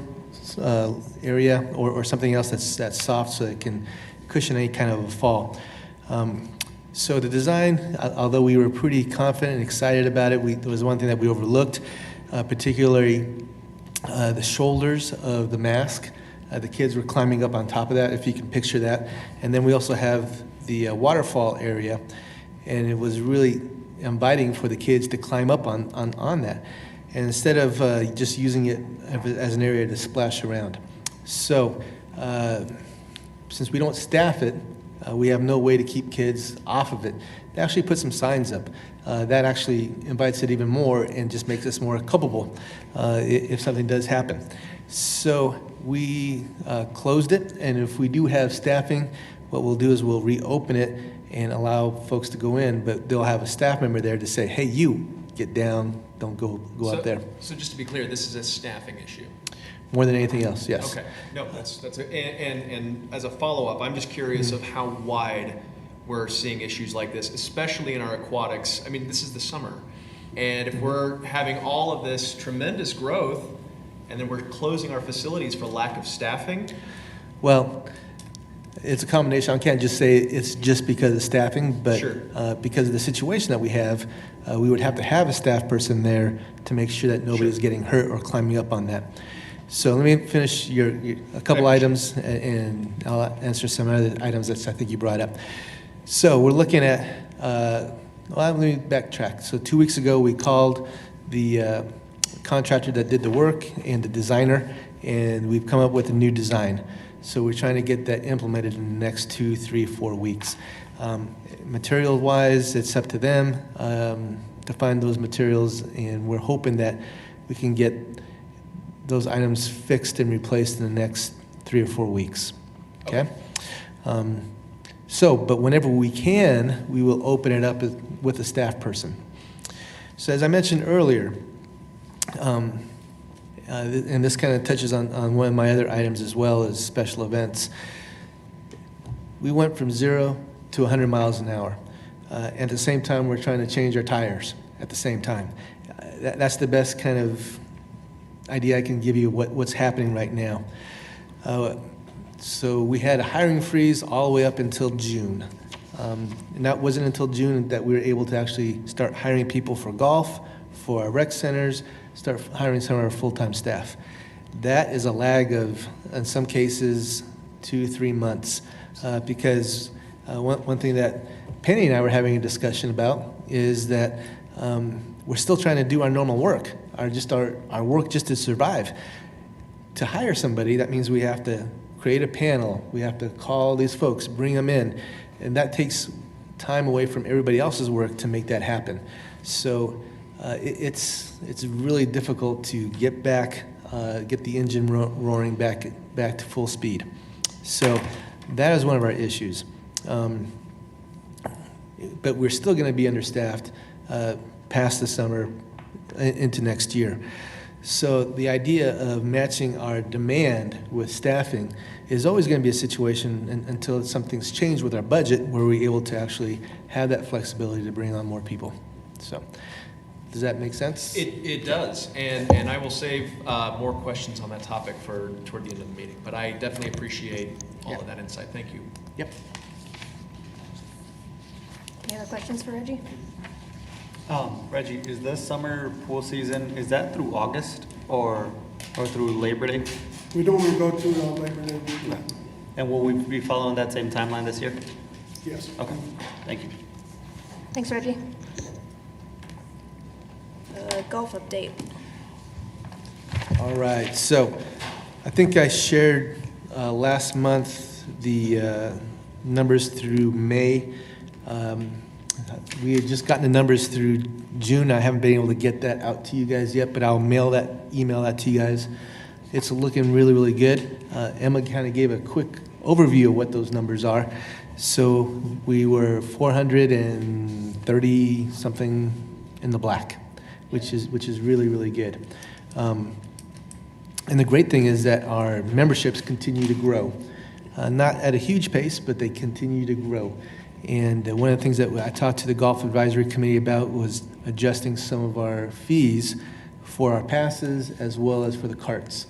area or something else that's soft so it can cushion any kind of a fall. So the design, although we were pretty confident and excited about it, there was one thing that we overlooked, particularly the shoulders of the mask. The kids were climbing up on top of that, if you can picture that. And then we also have the waterfall area, and it was really inviting for the kids to climb up on that. And instead of just using it as an area to splash around. So since we don't staff it, we have no way to keep kids off of it. They actually put some signs up. That actually invites it even more and just makes us more culpable if something does happen. So we closed it, and if we do have staffing, what we'll do is we'll reopen it and allow folks to go in, but they'll have a staff member there to say, hey, you get down, don't go So- up there. So just to be clear, this is a staffing issue? More than anything else, yes. Okay, no, and as a follow-up, I'm just curious of how wide we're seeing issues like this, especially in our aquatics. I mean, this is the summer, and if we're having all of this tremendous growth, and then we're closing our facilities for lack of staffing. Well, it's a combination. I can't just say it's just because of staffing, but Sure. because of the situation that we have, we would have to have a staff person there to make sure that nobody's Sure. getting hurt or climbing up on that. So let me finish a couple I items, and I'll answer some other items that I think you brought up. So we're looking at, well, let me backtrack. So 2 weeks ago, we called the contractor that did the work and the designer, and we've come up with a new design. So we're trying to get that implemented in the next 2, 3, 4 weeks. Material-wise, it's up to them to find those materials, and we're hoping that we can get those items fixed and replaced in the next 3 or 4 weeks. Okay? But whenever we can, we will open it up with a staff person. So as I mentioned earlier, and this kind of touches on one of my other items as well as special events, we went from 0 to 100 miles an hour. At the same time, we're trying to change our tires at the same time. That's the best kind of idea I can give you what's happening right now. So we had a hiring freeze all the way up until June. And that wasn't until June that we were able to actually start hiring people for golf, for our rec centers, start hiring some of our full-time staff. That is a lag of, in some cases, 2-3 months. Because one thing that Penny and I were having a discussion about is that we're still trying to do our normal work, our work just to survive. To hire somebody, that means we have to create a panel, we have to call these folks, bring them in, and that takes time away from everybody else's work to make that happen. So it's really difficult to get the engine roaring back to full speed. So that is one of our issues. But we're still going to be understaffed past the summer into next year. So the idea of matching our demand with staffing is always going to be a situation until something's changed with our budget where we're able to actually have that flexibility to bring on more people. So does that make sense? It does, and I will save more questions on that topic for toward the end of the meeting, but I definitely appreciate all of that insight. Thank you. Yep. Any other questions for Reggie? Reggie, is the summer pool season, is that through August or through Labor Day? We don't want to go to Labor Day weekend. And will we be following that same timeline this year? Yes. Okay, thank you. Thanks, Reggie. Golf update. All right, so I think I shared last month the numbers through May. We had just gotten the numbers through June. I haven't been able to get that out to you guys yet, but I'll email that to you guys. It's looking really, really good. Emma kind of gave a quick overview of what those numbers are. So we were 430 something in the black, which is really, really good. And the great thing is that our memberships continue to grow. Not at a huge pace, but they continue to grow. And one of the things that I talked to the Golf Advisory Committee about was adjusting some of our fees for our passes as well as for the carts.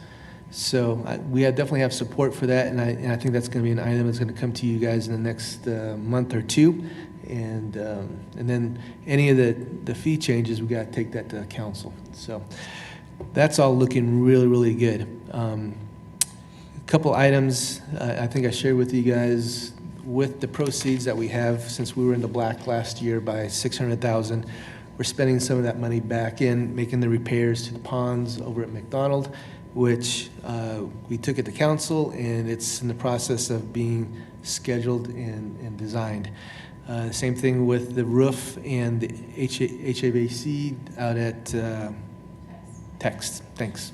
So we definitely have support for that, and I think that's going to be an item that's going to come to you guys in the next month or two. And then any of the fee changes, we got to take that to council. So that's all looking really, really good. A couple items I think I shared with you guys. With the proceeds that we have, since we were in the black last year by $600,000, we're spending some of that money back in making the repairs to the ponds over at McDonald, which we took it to council, and it's in the process of being scheduled and designed. Same thing with the roof and the HVAC out at Text. Thanks.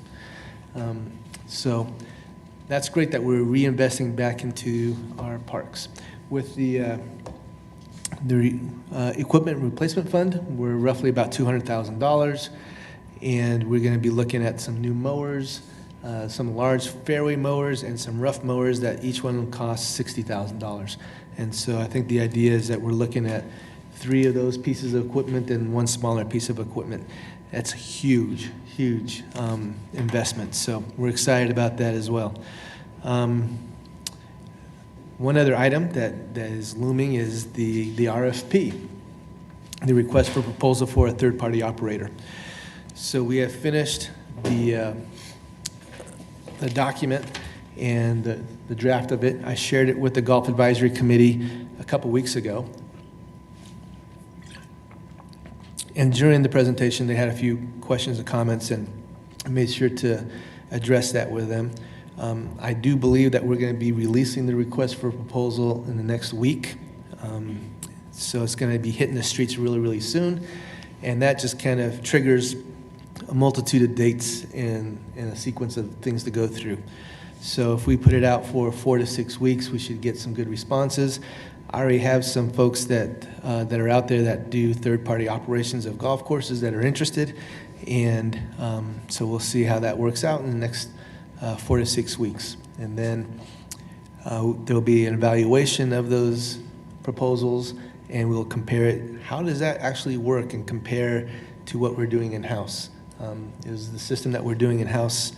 So that's great that we're reinvesting back into our parks. With the The equipment replacement fund, we're roughly about $200,000, and we're going to be looking at some new mowers, some large fairway mowers, and some rough mowers that each one will cost $60,000. And so I think the idea is that we're looking at 3 of those pieces of equipment and 1 smaller piece of equipment. That's a huge, huge investment. So we're excited about that as well. One other item that is looming is the RFP, the request for proposal for a third-party operator. So we have finished the document and the draft of it. I shared it with the Golf Advisory Committee a couple weeks ago. And during the presentation, they had a few questions and comments, and I made sure to address that with them. I do believe that we're going to be releasing the request for proposal in the next week. So it's going to be hitting the streets really, really soon. And that just kind of triggers a multitude of dates and a sequence of things to go through. So if we put it out for 4 to 6 weeks, we should get some good responses. I already have some folks that are out there that do third-party operations of golf courses that are interested. And so we'll see how that works out in the next 4 to 6 weeks. And then there'll be an evaluation of those proposals, and we'll compare it. How does that actually work and compare to what we're doing in-house? Is the system that we're doing in-house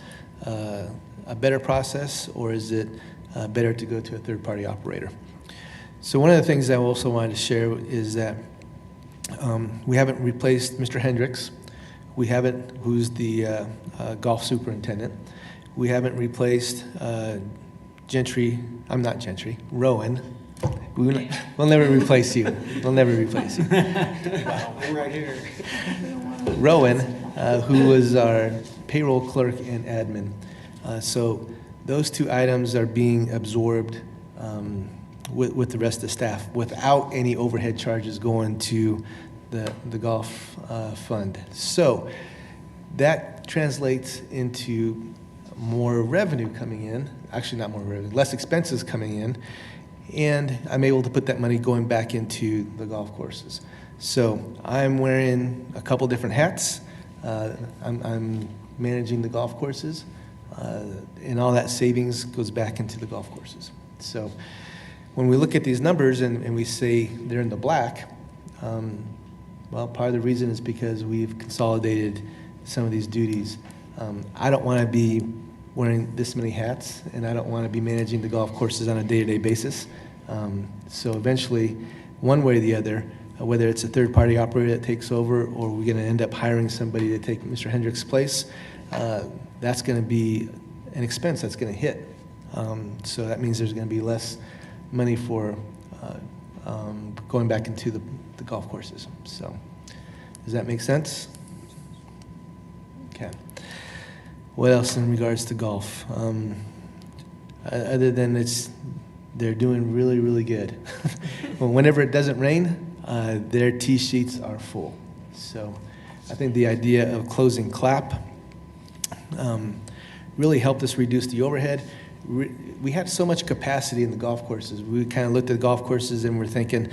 a better process, or is it better to go to a third-party operator? So one of the things I also wanted to share is that we haven't replaced Mr. Hendricks. We haven't, who's the golf superintendent. We haven't replaced Rowan. We'll never replace you. We'll never replace you. I'm right here. Rowan, who was our payroll clerk and admin. So those 2 items are being absorbed with the rest of the staff without any overhead charges going to the golf fund. So that translates into more revenue coming in, actually not more revenue, less expenses coming in, and I'm able to put that money going back into the golf courses. So I'm wearing a couple different hats. I'm managing the golf courses, and all that savings goes back into the golf courses. So when we look at these numbers and we say they're in the black, well, part of the reason is because we've consolidated some of these duties. I don't want to be wearing this many hats, and I don't want to be managing the golf courses on a day-to-day basis. So eventually, one way or the other, whether it's a third-party operator that takes over or we're going to end up hiring somebody to take Mr. Hendricks' place, that's going to be an expense that's going to hit. So that means there's going to be less money for going back into the golf courses. So does that make sense? Okay. What else in regards to golf? Other than they're doing really, really good. Well, whenever it doesn't rain, their tee sheets are full. So I think the idea of closing clap really helped us reduce the overhead. We had so much capacity in the golf courses. We kind of looked at the golf courses and we're thinking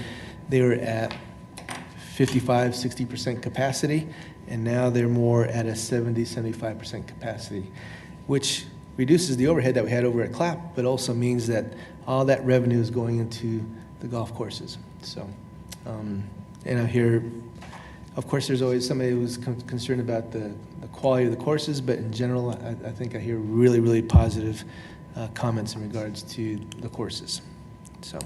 they were at 55, 60% capacity, and now they're more at a 70, 75% capacity, which reduces the overhead that we had over at Clap, but also means that all that revenue is going into the golf courses. So, and I hear, of course, there's always somebody who's concerned about the quality of the courses, but in general, I think I hear really, really positive comments in regards to the courses. So.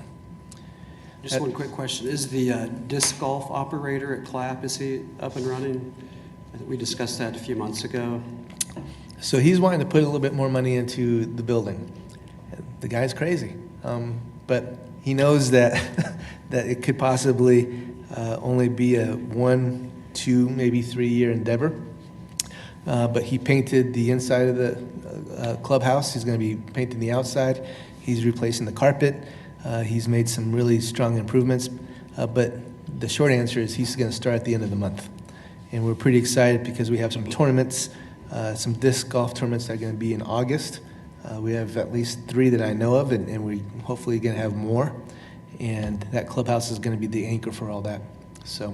Just one quick question. Is the disc golf operator at Clap, is he up and running? I think we discussed that a few months ago. So he's wanting to put a little bit more money into the building. The guy's crazy. But he knows that that it could possibly only be a 1, 2, maybe 3-year endeavor. But he painted the inside of the clubhouse. He's going to be painting the outside. He's replacing the carpet. He's made some really strong improvements, but the short answer is he's going to start at the end of the month. And we're pretty excited because we have some tournaments, some disc golf tournaments that are going to be in August. We have at least 3 that I know of, and we hopefully going to have more. and that clubhouse is going to be the anchor for all that. So,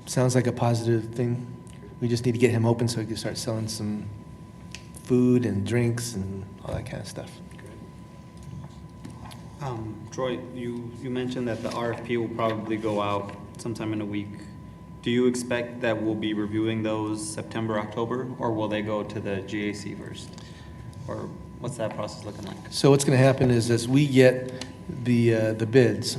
sounds like a positive thing. We just need to get him open so he can start selling some food and drinks and all that kind of stuff. Troy, you mentioned that the RFP will probably go out sometime in a week. Do you expect that we'll be reviewing those September, October, or will they go to the GAC first? Or what's that process looking like? So what's going to happen is as we get the bids,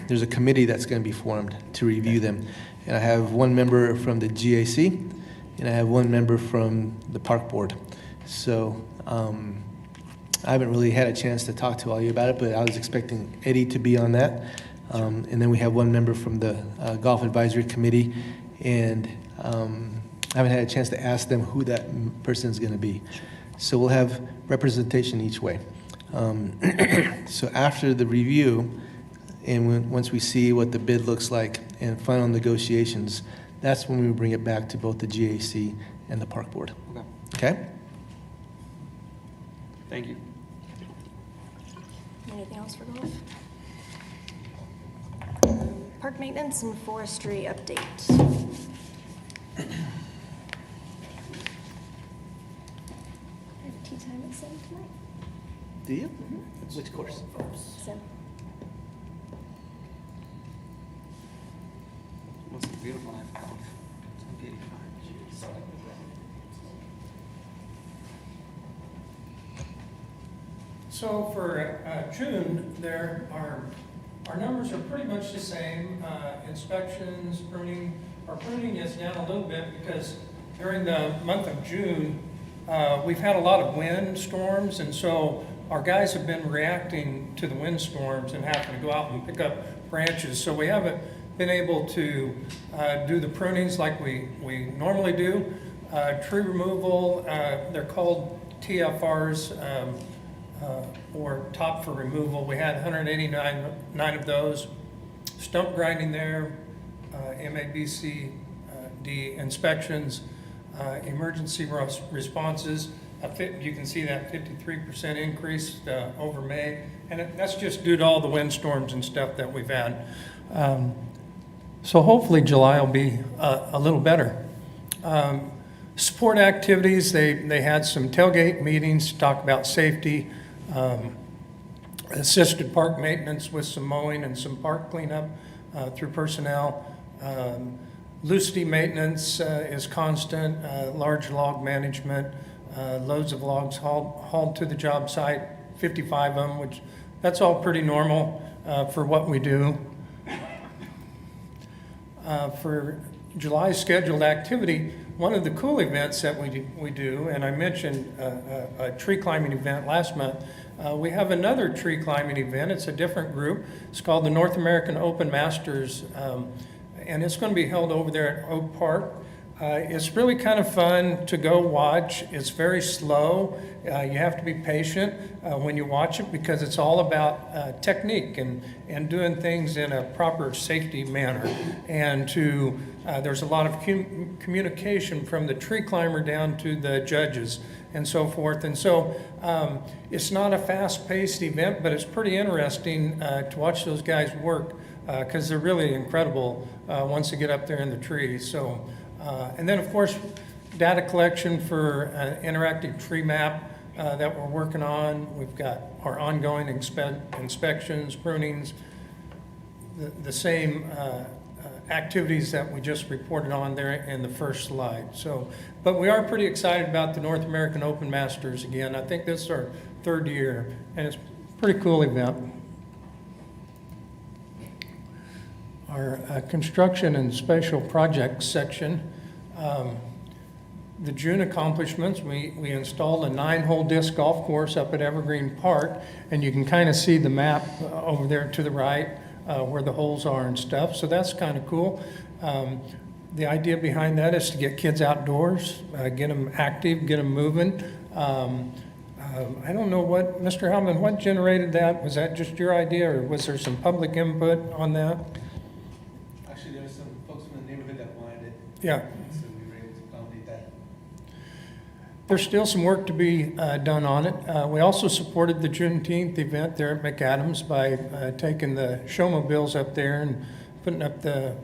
there's a committee that's going to be formed to review them. And I have one member from the GAC, and I have one member from the park board. So I haven't really had a chance to talk to all you about it, but I was expecting Eddie to be on that. And then we have one member from the Golf Advisory Committee, and I haven't had a chance to ask them who that person is going to be. So we'll have representation each way. So after the review, and once we see what the bid looks like and final negotiations, that's when we bring it back to both the GAC and the park board. Okay. Okay? Thank you. Anything else for golf? Park maintenance and forestry update. I have tea time at 7 tonight. Do you? Which course? 7. What's a beautiful night for golf? It's like 85. So for June, our numbers are pretty much the same. Inspections, pruning. Our pruning is down a little bit because during the month of June, we've had a lot of wind storms, and so our guys have been reacting to the wind storms and having to go out and pick up branches. So we haven't been able to do the prunings like we normally do. Tree removal, they're called TFRs, or top for removal. We had 189 of those. Stump grinding there, MABCD inspections, emergency responses. You can see that 53% increase over May, and that's just due to all the windstorms and stuff that we've had. So hopefully July will be a little better. Support activities, they had some tailgate meetings to talk about safety, assisted park maintenance with some mowing and some park cleanup through personnel. Lucity maintenance is constant, large log management, loads of logs hauled to the job site, 55 of them, which that's all pretty normal for what we do. For July's scheduled activity, one of the cool events that we do, and I mentioned a tree climbing event last month, we have another tree climbing event. It's a different group. It's called the North American Open Masters, and it's going to be held over there at Oak Park. It's really kind of fun to go watch. It's very slow. You have to be patient when you watch it because it's all about technique and doing things in a proper safety manner. And there's a lot of communication from the tree climber down to the judges and so forth. And so it's not a fast-paced event, but it's pretty interesting to watch those guys work because they're really incredible once they get up there in the trees. So. And then, of course, data collection for an interactive tree map that we're working on. We've got our ongoing inspections, prunings, the same activities that we just reported on there in the first slide. So, but we are pretty excited about the North American Open Masters again. I think this is our 3rd year, and it's a pretty cool event. Our construction and special projects section, the June accomplishments, we installed a 9-hole disc golf course up at Evergreen Park, and you can kind of see the map over there to the right where the holes are and stuff, so that's kind of cool. The idea behind that is to get kids outdoors, get them active, get them moving. I don't know what, Mr. Hellman, what generated that? Was that just your idea, or was there some public input on that? Actually, there were some folks from the neighborhood that wanted it. Yeah. So we were able to accommodate that. There's still some work to be done on it. We also supported the Juneteenth event there at McAdams by taking the showmobiles up there and putting up the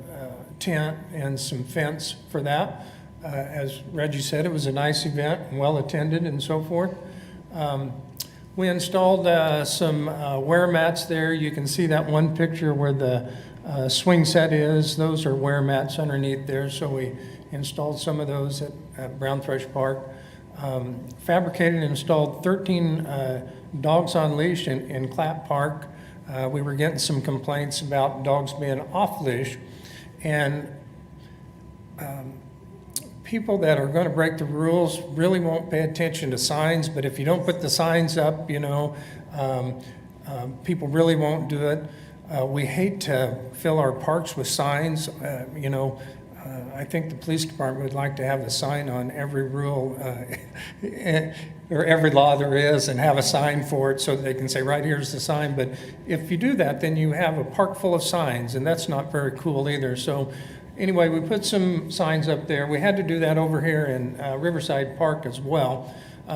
tent and some fence for that. As Reggie said, it was a nice event and well attended and so forth. We installed some wear mats there. You can see that one picture where the swing set is. Those are wear mats underneath there. So we installed some of those at Brown Thrush Park. Fabricated and installed 13 dogs on leash in Clapp Park. We were getting some complaints about dogs being off leash, and people that are going to break the rules really won't pay attention to signs, but if you don't put the signs up, people really won't do it. We hate to fill our parks with signs, I think the police department would like to have a sign on every rule or every law there is and have a sign for it so that they can say, right, here's the sign. But if you do that, then you have a park full of signs, and that's not very cool either. So anyway, we put some signs up there. We had to do that over here in Riverside Park as well.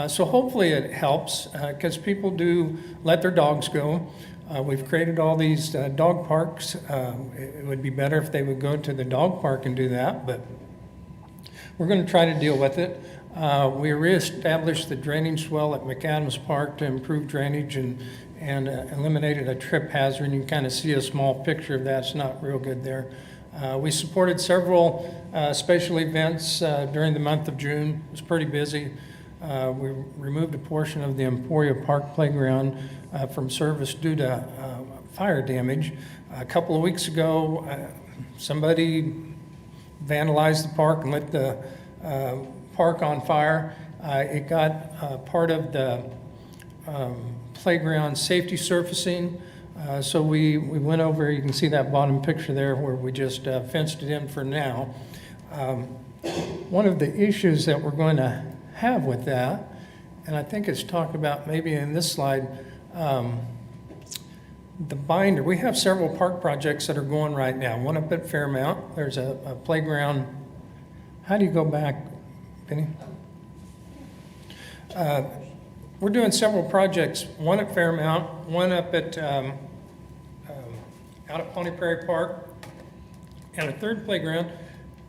So hopefully it helps because people do let their dogs go. We've created all these dog parks. It would be better if they would go to the dog park and do that, but we're going to try to deal with it. We reestablished the drainage swell at McAdams Park to improve drainage and eliminated a trip hazard. You can kind of see a small picture of that. It's not real good there. We supported several special events during the month of June. It was pretty busy. We removed a portion of the Emporia Park playground from service due to fire damage. A couple of weeks ago, somebody vandalized the park and lit the park on fire. It got part of the playground safety surfacing. So we went over, you can see that bottom picture there where we just fenced it in for now. One of the issues that we're going to have with that, and I think it's talked about maybe in this slide, the binder. We have several park projects that are going right now. One up at Fairmount. There's a playground. How do you go back, Penny? We're doing several projects. One at Fairmount, one up at out at Pony Prairie Park, and a third playground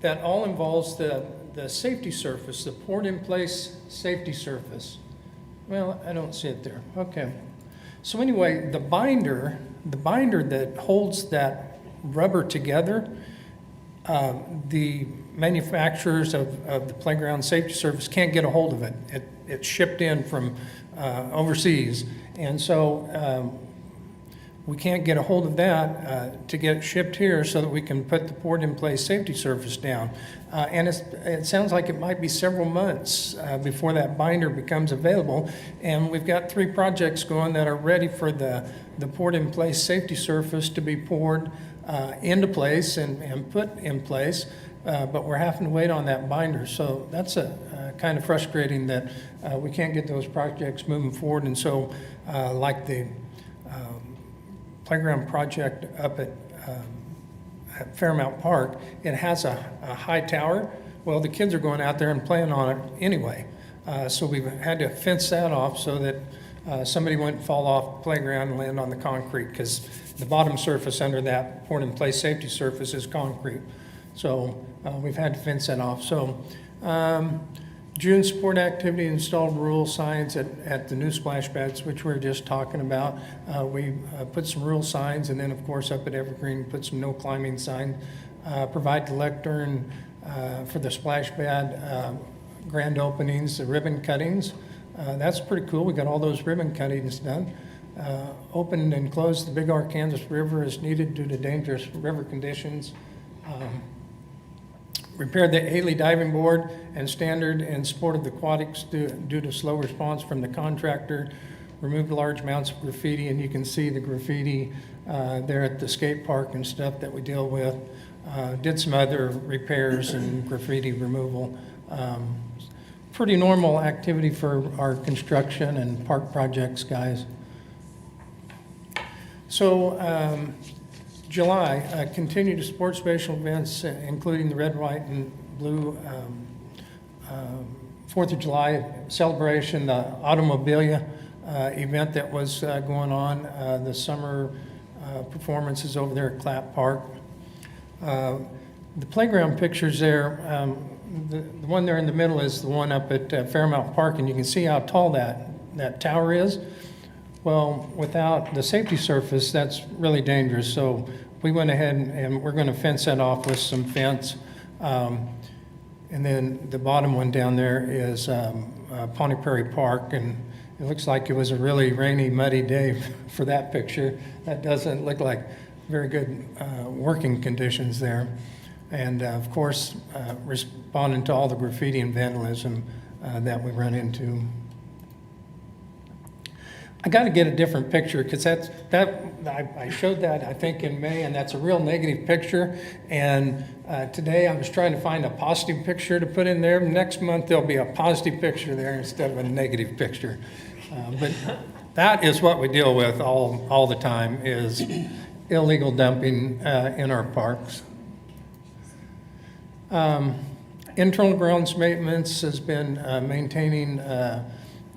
that all involves the safety surface, the poured-in-place safety surface. Well, I don't see it there. Okay. So anyway, the binder that holds that rubber together, the manufacturers of the playground safety surface can't get a hold of it. It's shipped in from overseas, and so we can't get a hold of that to get it shipped here so that we can put the poured-in-place safety surface down. And it sounds like it might be several months before that binder becomes available. And we've got 3 projects going that are ready for the poured-in-place safety surface to be poured into place and put in place. But we're having to wait on that binder. So that's kind of frustrating that we can't get those projects moving forward. And so like the playground project up at Fairmount Park, it has a high tower. Well, the kids are going out there and playing on it anyway. So we've had to fence that off so that somebody wouldn't fall off the playground and land on the concrete, because the bottom surface under that poured-in-place safety surface is concrete. So we've had to fence that off. So June support activity, installed rural signs at the new splash pads, which we were just talking about. We put some rural signs, and then of course up at Evergreen put some no climbing sign. Provide the lectern for the splash pad grand openings, the ribbon cuttings. That's pretty cool. We got all those ribbon cuttings done. Opened and closed the Big Arkansas River as needed due to dangerous river conditions. Repaired the Haley diving board and standard and supported the aquatics due to slow response from the contractor. Removed large amounts of graffiti, and you can see the graffiti there at the skate park and stuff that we deal with. Did some other repairs and graffiti removal. Pretty normal activity for our construction and park projects guys. So July, continue to support special events, including the red, white, and blue 4th of July celebration, the automobilia event that was going on, the summer performances over there at Clapp Park. The playground pictures there, the one there in the middle is the one up at Fairmount Park, and you can see how tall that tower is. Well, without the safety surface, that's really dangerous. So we went ahead and we're going to fence that off with some fence. And then the bottom one down there is Pawnee Prairie Park, and it looks like it was a really rainy, muddy day for that picture. That doesn't look like very good working conditions there. And of course, responding to all the graffiti and vandalism that we run into. I got to get a different picture because I showed that I think in May, and that's a real negative picture. And today I was trying to find a positive picture to put in there. Next month there'll be a positive picture there instead of a negative picture. But that is what we deal with all the time, is illegal dumping in our parks. Internal grounds maintenance has been maintaining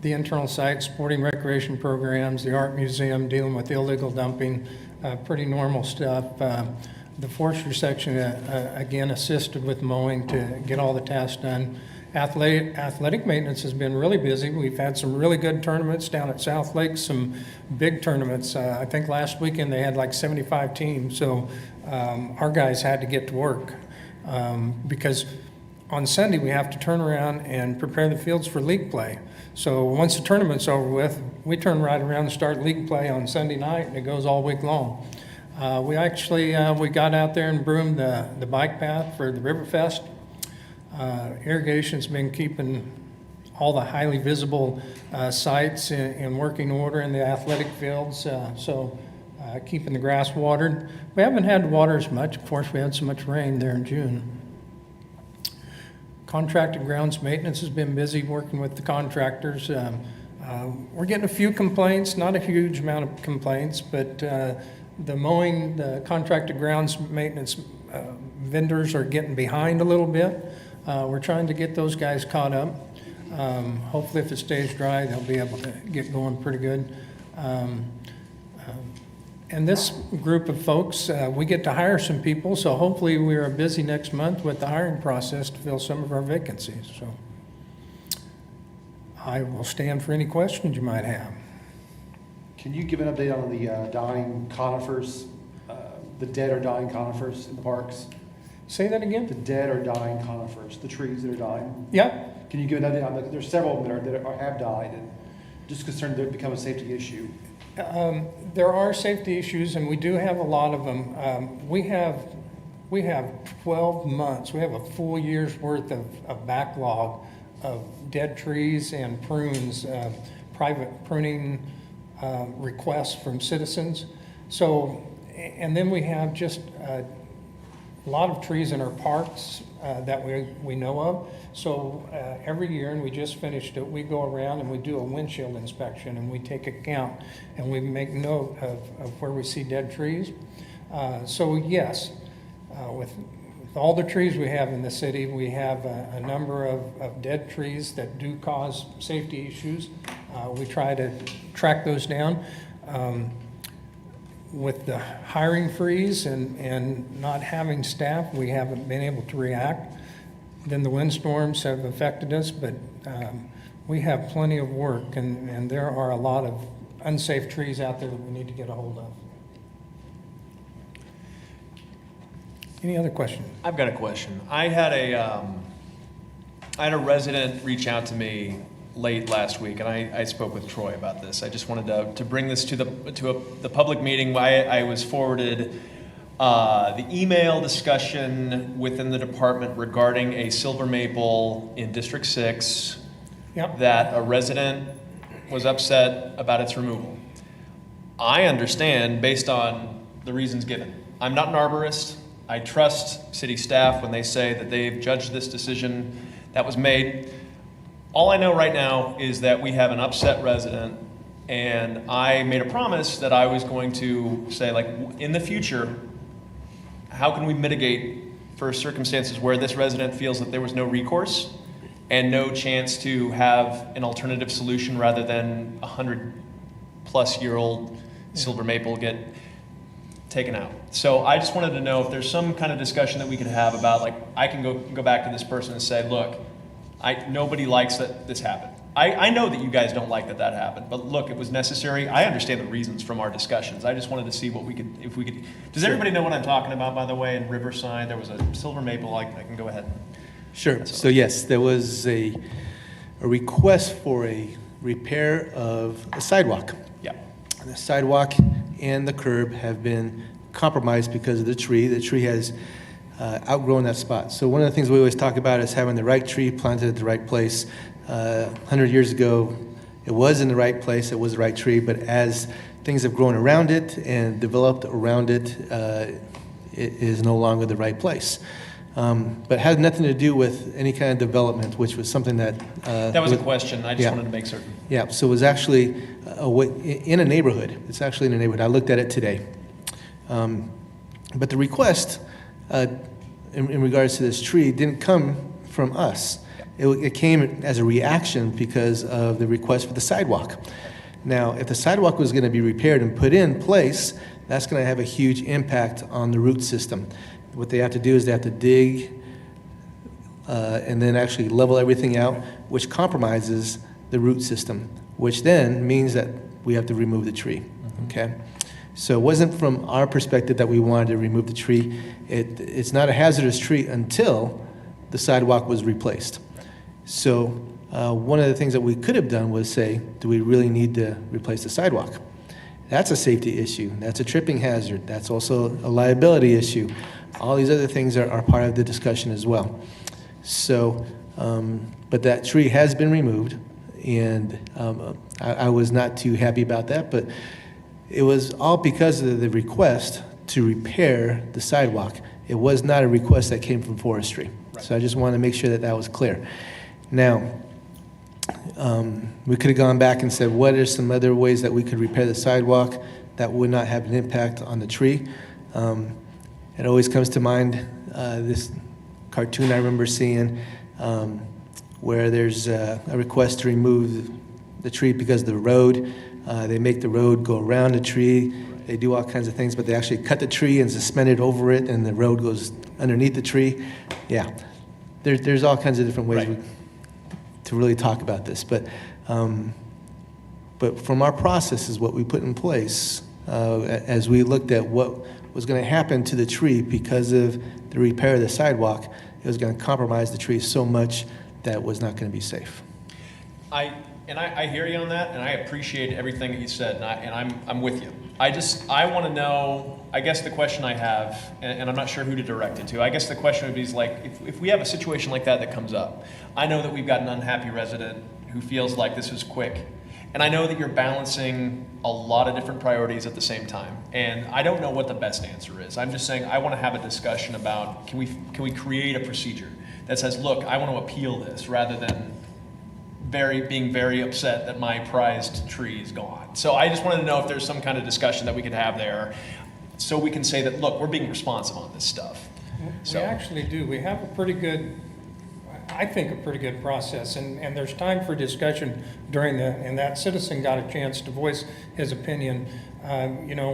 the internal site, supporting recreation programs, the art museum, dealing with illegal dumping, pretty normal stuff. The forestry section, again, assisted with mowing to get all the tasks done. Athletic maintenance has been really busy. We've had some really good tournaments down at South Lake, some big tournaments. I think last weekend they had like 75 teams, so our guys had to get to work because on Sunday we have to turn around and prepare the fields for league play. So once the tournament's over with, we turn right around and start league play on Sunday night, and it goes all week long. We actually we got out there and broomed the bike path for the Riverfest. Irrigation's been keeping all the highly visible sites in working order in the athletic fields, so keeping the grass watered. We haven't had to water as much. Of course, we had so much rain there in June. Contracted grounds maintenance has been busy working with the contractors. We're getting a few complaints, not a huge amount of complaints, but the mowing, the contracted grounds maintenance vendors are getting behind a little bit. We're trying to get those guys caught up. Hopefully if it stays dry, they'll be able to get going pretty good. And this group of folks, we get to hire some people, so hopefully we are busy next month with the hiring process to fill some of our vacancies. So I will stand for any questions you might have. Can you give an update on the dying conifers, the dead or dying conifers in the parks? Say that again? The dead or dying conifers, the trees that are dying? Yeah. Can you give an update on that? There's several of them that have died, and just concerned they've become a safety issue. There are safety issues, and we do have a lot of them. We have 12 months. We have a full year's worth of backlog of dead trees and prunes, private pruning requests from citizens. So, and then we have just a lot of trees in our parks that we know of. So every year, and we just finished it, we go around and we do a windshield inspection, and we take a count and we make note of where we see dead trees. So yes, with all the trees we have in the city, we have a number of dead trees that do cause safety issues. We try to track those down. With the hiring freeze and not having staff, we haven't been able to react. Then the windstorms have affected us, but we have plenty of work, and there are a lot of unsafe trees out there that we need to get a hold of. Any other questions? I've got a question. I had a resident reach out to me late last week, and I spoke with Troy about this. I just wanted to bring this to the public meeting. I was forwarded the email discussion within the department regarding a silver maple in District 6 that a resident was upset about its removal. I understand based on the reasons given. I'm not an arborist. I trust city staff when they say that they've judged this decision that was made. All I know right now is that we have an upset resident, and I made a promise that I was going to say, like, in the future, how can we mitigate for circumstances where this resident feels that there was no recourse? and no chance to have an alternative solution rather than 100-plus-year-old silver maple get taken out. So I just wanted to know if there's some kind of discussion that we could have about, like, I can go back to this person and say, look, nobody likes that this happened. I know that you guys don't like that happened, but look, it was necessary. I understand the reasons from our discussions. I just wanted to see if we could. Does everybody know what I'm talking about, by the way? In Riverside, there was a silver maple. I can go ahead. Sure. So yes, there was a request for a repair of a sidewalk. Yeah. The sidewalk and the curb have been compromised because of the tree. The tree has outgrown that spot. So one of the things we always talk about is having the right tree planted at the right place. 100 years ago, it was in the right place, it was the right tree, but as things have grown around it and developed around it, it is no longer the right place. But it has nothing to do with any kind of development, which was something that... that was a question. I just wanted to make certain. Yeah, so it was actually in a neighborhood. It's actually in a neighborhood. I looked at it today. But the request in regards to this tree didn't come from us. It came as a reaction because of the request for the sidewalk. Now, if the sidewalk was going to be repaired and put in place, that's going to have a huge impact on the root system. What they have to do is they have to dig and then actually level everything out, which compromises the root system, which then means that we have to remove the tree, okay? So it wasn't from our perspective that we wanted to remove the tree. It's not a hazardous tree until the sidewalk was replaced. So one of the things that we could have done was say, do we really need to replace the sidewalk? That's a safety issue. That's a tripping hazard. That's also a liability issue. All these other things are part of the discussion as well. So, but that tree has been removed, and I was not too happy about that, but it was all because of the request to repair the sidewalk. It was not a request that came from forestry. Right. So I just wanted to make sure that that was clear. Now, we could have gone back and said, what are some other ways that we could repair the sidewalk that would not have an impact on the tree? It always comes to mind this cartoon I remember seeing where there's a request to remove the tree because of the road. They make the road go around the tree. They do all kinds of things, but they actually cut the tree and suspend it over it, and the road goes underneath the tree. Yeah, there's all kinds of different ways to really talk about this. But from our processes, what we put in place as we looked at what was going to happen to the tree because of the repair of the sidewalk, it was going to compromise the tree so much that it was not going to be safe. I hear you on that, and I appreciate everything that you said, and I'm with you. I want to know, I guess the question I have, and I'm not sure who to direct it to, I guess the question would be is like, if we have a situation like that comes up, I know that we've got an unhappy resident who feels like this was quick, and I know that you're balancing a lot of different priorities at the same time, and I don't know what the best answer is. I'm just saying I want to have a discussion about, can we create a procedure that says, look, I want to appeal this rather than being very upset that my prized tree is gone. So I just wanted to know if there's some kind of discussion that we could have there so we can say that, look, we're being responsive on this stuff. We actually do. We have a pretty good, I think, a pretty good process, and there's time for discussion during and that citizen got a chance to voice his opinion. You know,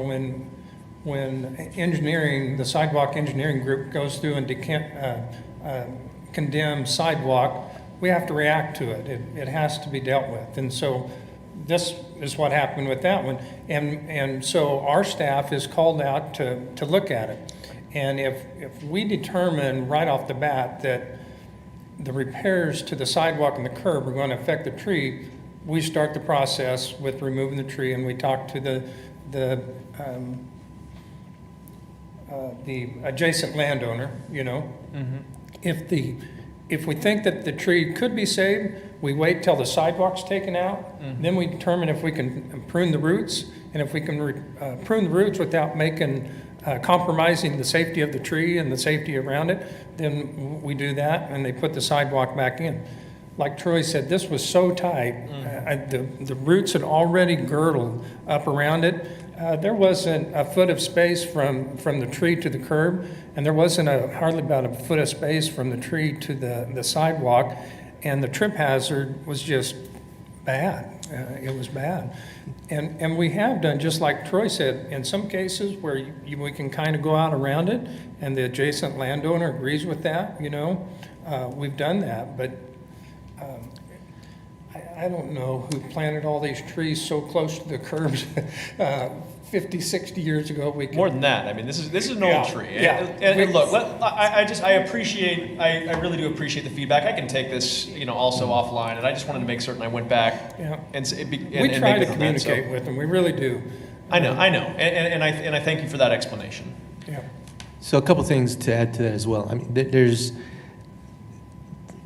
when engineering, the sidewalk engineering group goes through and condemns sidewalk, we have to react to it. It has to be dealt with. And so this is what happened with that one. And so our staff is called out to look at it. And if we determine right off the bat that the repairs to the sidewalk and the curb are going to affect the tree, we start the process with removing the tree, and we talk to the adjacent landowner, you know. Mm-hmm. If we think that the tree could be saved, we wait till the sidewalk's taken out. Mm-hmm. Then we determine if we can prune the roots, and if we can prune the roots without compromising the safety of the tree and the safety around it, then we do that, and they put the sidewalk back in. Like Troy said, this was so tight. The roots had already girdled up around it. There wasn't a foot of space from the tree to the curb, and there wasn't hardly about a foot of space from the tree to the sidewalk. and the trip hazard was just bad. It was bad. And we have done, just like Troy said, in some cases where we can kind of go out around it, and the adjacent landowner agrees with that, we've done that. But I don't know who planted all these trees so close to the curbs 50, 60 years ago. More than that. I mean, this is an old tree. Yeah. And look, I really do appreciate the feedback. I can take this, also offline, and I just wanted to make certain I went back and we try to communicate with them. We really do. I know, and I thank you for that explanation. Yeah. So a couple things to add to that as well. I mean, there's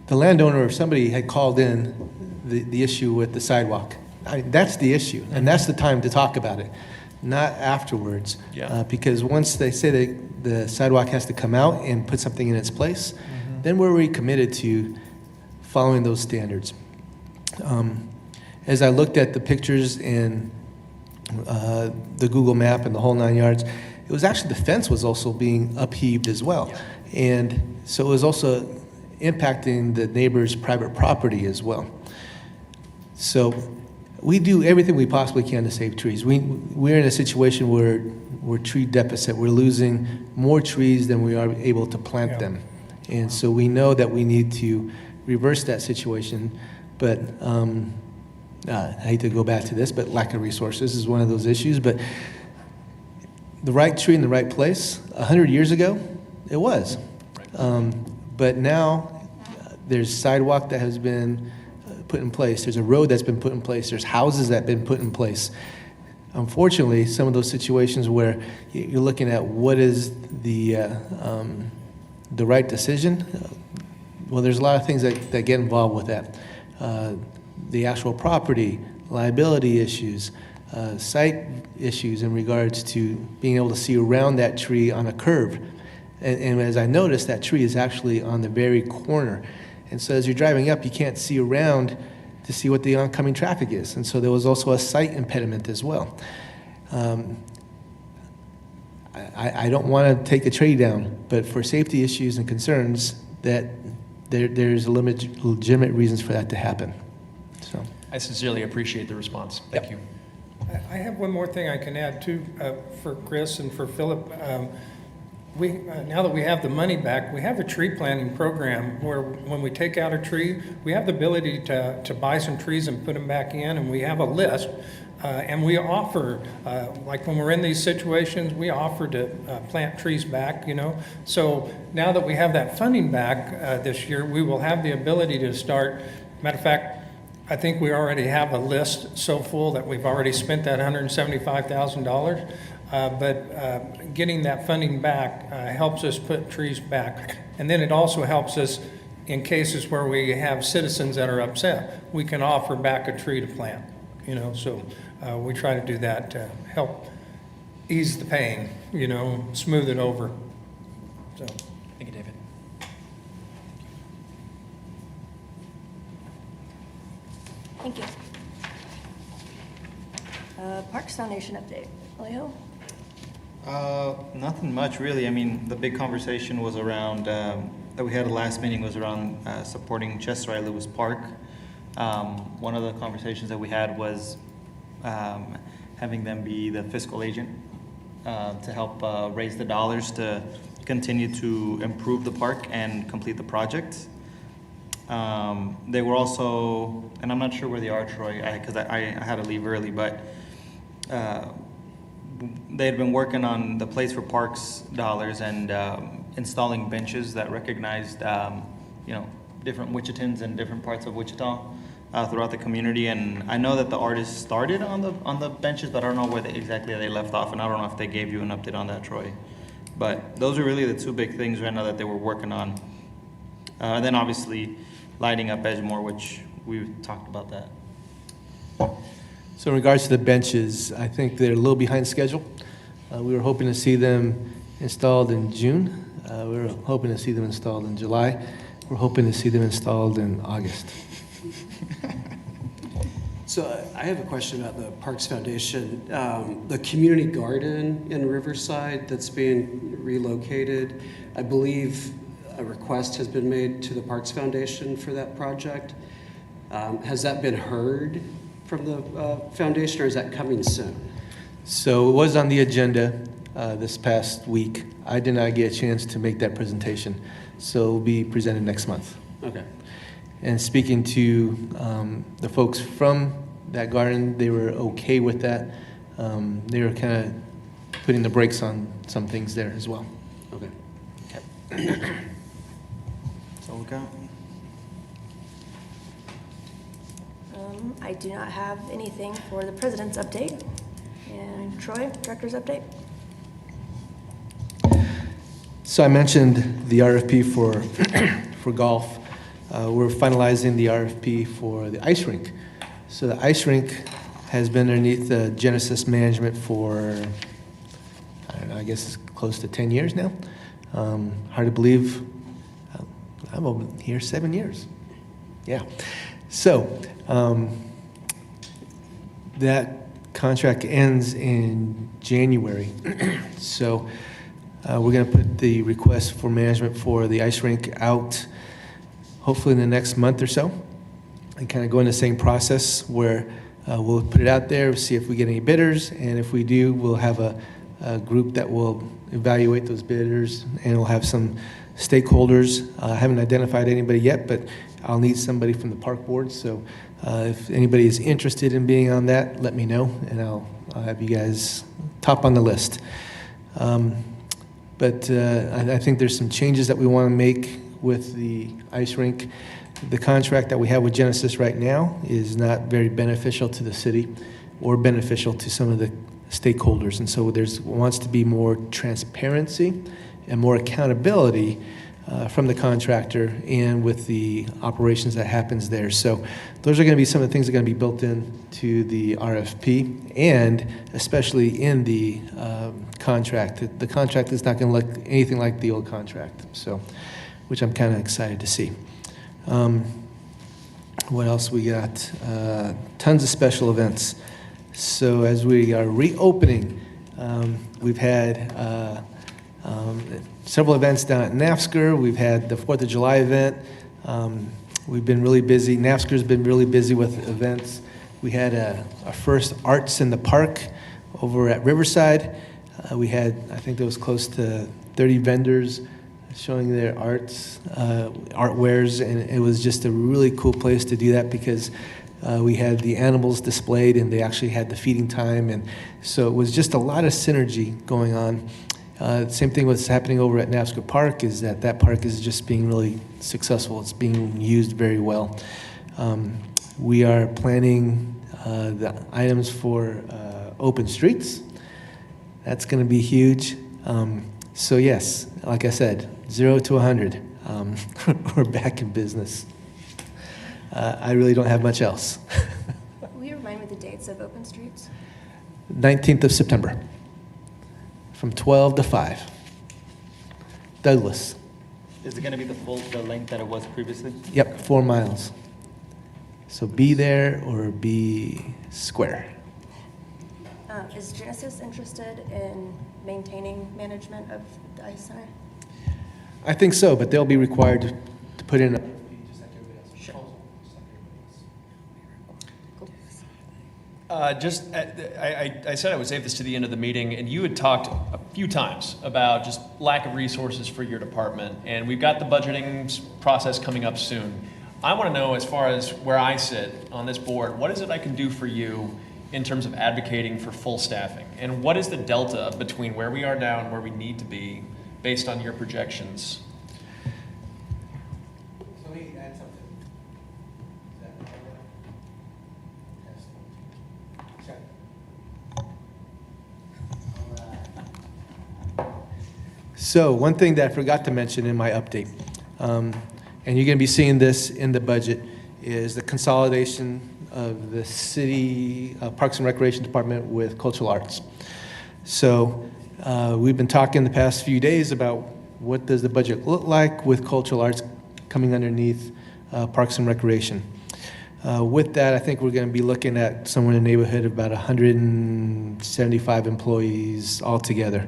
the landowner or somebody had called in the issue with the sidewalk. That's the issue, and that's the time to talk about it, not afterwards. Yeah. Because once they say that the sidewalk has to come out and put something in its place, then we're already committed to following those standards. As I looked at the pictures in the Google map and the whole 9 yards, it was actually the fence was also being upheaved as well. Yeah. And so it was also impacting the neighbor's private property as well. So we do everything we possibly can to save trees. We're in a situation where we're tree deficit. We're losing more trees than we are able to plant them. And so we know that we need to reverse that situation. But I hate to go back to this, but lack of resources is one of those issues. But the right tree in the right place, 100 years ago, it was. But now there's sidewalk that has been put in place. There's a road that's been put in place. There's houses that have been put in place. Unfortunately, some of those situations where you're looking at what is the right decision, well, there's a lot of things that get involved with that. The actual property, liability issues, site issues in regards to being able to see around that tree on a curve. And as I noticed, that tree is actually on the very corner. And so as you're driving up, you can't see around to see what the oncoming traffic is. And so there was also a sight impediment as well. I don't want to take the tree down, but for safety issues and concerns, that there's legitimate reasons for that to happen. So I sincerely appreciate the response. Thank you. I have one more thing I can add too for Chris and for Philip. Now that we have the money back, we have a tree planting program where when we take out a tree, we have the ability to buy some trees and put them back in, and we have a list. And we offer, like when we're in these situations, we offer to plant trees back, So now that we have that funding back this year, we will have the ability to start. Matter of fact, I think we already have a list so full that we've already spent that $175,000. But getting that funding back helps us put trees back. And then it also helps us in cases where we have citizens that are upset. We can offer back a tree to plant, So we try to do that to help ease the pain, smooth it over. So. Thank you, David. Thank you. Parks Foundation update. Alejo? Nothing much really. I mean, the big conversation was around, that we had the last meeting was around supporting Chester I. Lewis Park. One of the conversations that we had was having them be the fiscal agent to help raise the dollars to continue to improve the park and complete the project. They were also, and I'm not sure where they are, Troy, because I had to leave early, but they had been working on the Place for Parks dollars and installing benches that recognized, different Wichitans in different parts of Wichita throughout the community. And I know that the artists started on the benches, but I don't know where exactly they left off, and I don't know if they gave you an update on that, Troy. But those are really the two big things right now that they were working on. And then obviously lighting up Edgemore, which we've talked about that. So in regards to the benches, I think they're a little behind schedule. We were hoping to see them installed in June. We were hoping to see them installed in July. We're hoping to see them installed in August. So I have a question about the Parks Foundation. The community garden in Riverside that's being relocated, I believe a request has been made to the Parks Foundation for that project. Has that been heard from the foundation, or is that coming soon? So it was on the agenda this past week. I did not get a chance to make that presentation, so it will be presented next month. Okay. And speaking to the folks from that garden, they were okay with that. They were kind of putting the brakes on some things there as well. Okay. So we got. I do not have anything for the president's update. And Troy, director's update? So I mentioned the RFP for for golf. We're finalizing the RFP for the ice rink. So the ice rink has been underneath the Genesis management for, I don't know, I guess it's close to 10 years now. Hard to believe. I'm over here 7 years. Yeah. So that contract ends in January. So we're going to put the request for management for the ice rink out hopefully in the next month or so, and kind of go in the same process where we'll put it out there, see if we get any bidders, and if we do, we'll have a group that will evaluate those bidders, and we'll have some stakeholders. I haven't identified anybody yet, but I'll need somebody from the park board, so if anybody is interested in being on that, let me know, and I'll have you guys top on the list. But I think there's some changes that we want to make with the ice rink. The contract that we have with Genesis right now is not very beneficial to the city or beneficial to some of the stakeholders. And so there wants to be more transparency and more accountability from the contractor and with the operations that happens there. So those are going to be some of the things that are going to be built into the RFP and especially in the contract. The contract is not going to look anything like the old contract, so which I'm kind of excited to see. What else we got? Tons of special events. So as we are reopening, we've had several events down at NAFSCR. We've had the 4th of July event. We've been really busy. NAFSCR's been really busy with events. We had our first Arts in the Park over at Riverside. We had, I think there was close to 30 vendors showing their art wares, and it was just a really cool place to do that because we had the animals displayed and they actually had the feeding time, and so it was just a lot of synergy going on. Same thing what's happening over at NAFSCR Park is that park is just being really successful. It's being used very well. We are planning the items for open streets. That's going to be huge. So yes, like I said, 0 to 100. We're back in business. I really don't have much else. Will you remind me the dates of Open Streets? 19th of September, from 12 to 5. Douglas. Is it going to be the length that it was previously? Yep, 4 miles. So be there or be square. Is Genesis interested in maintaining management of the ice center? I think so, but they'll be required to put in a I said I would save this to the end of the meeting, and you had talked a few times about just lack of resources for your department, and we've got the budgeting process coming up soon. I want to know, as far as where I sit on this board, what is it I can do for you in terms of advocating for full staffing? And what is the delta between where we are now and where we need to be based on your projections? Let me add something. So one thing that I forgot to mention in my update, and you're going to be seeing this in the budget, is the consolidation of the city Parks and Recreation Department with Cultural Arts. So we've been talking the past few days about what does the budget look like with Cultural Arts coming underneath Parks and Recreation. With that, I think we're going to be looking at somewhere in the neighborhood of about 175 employees altogether.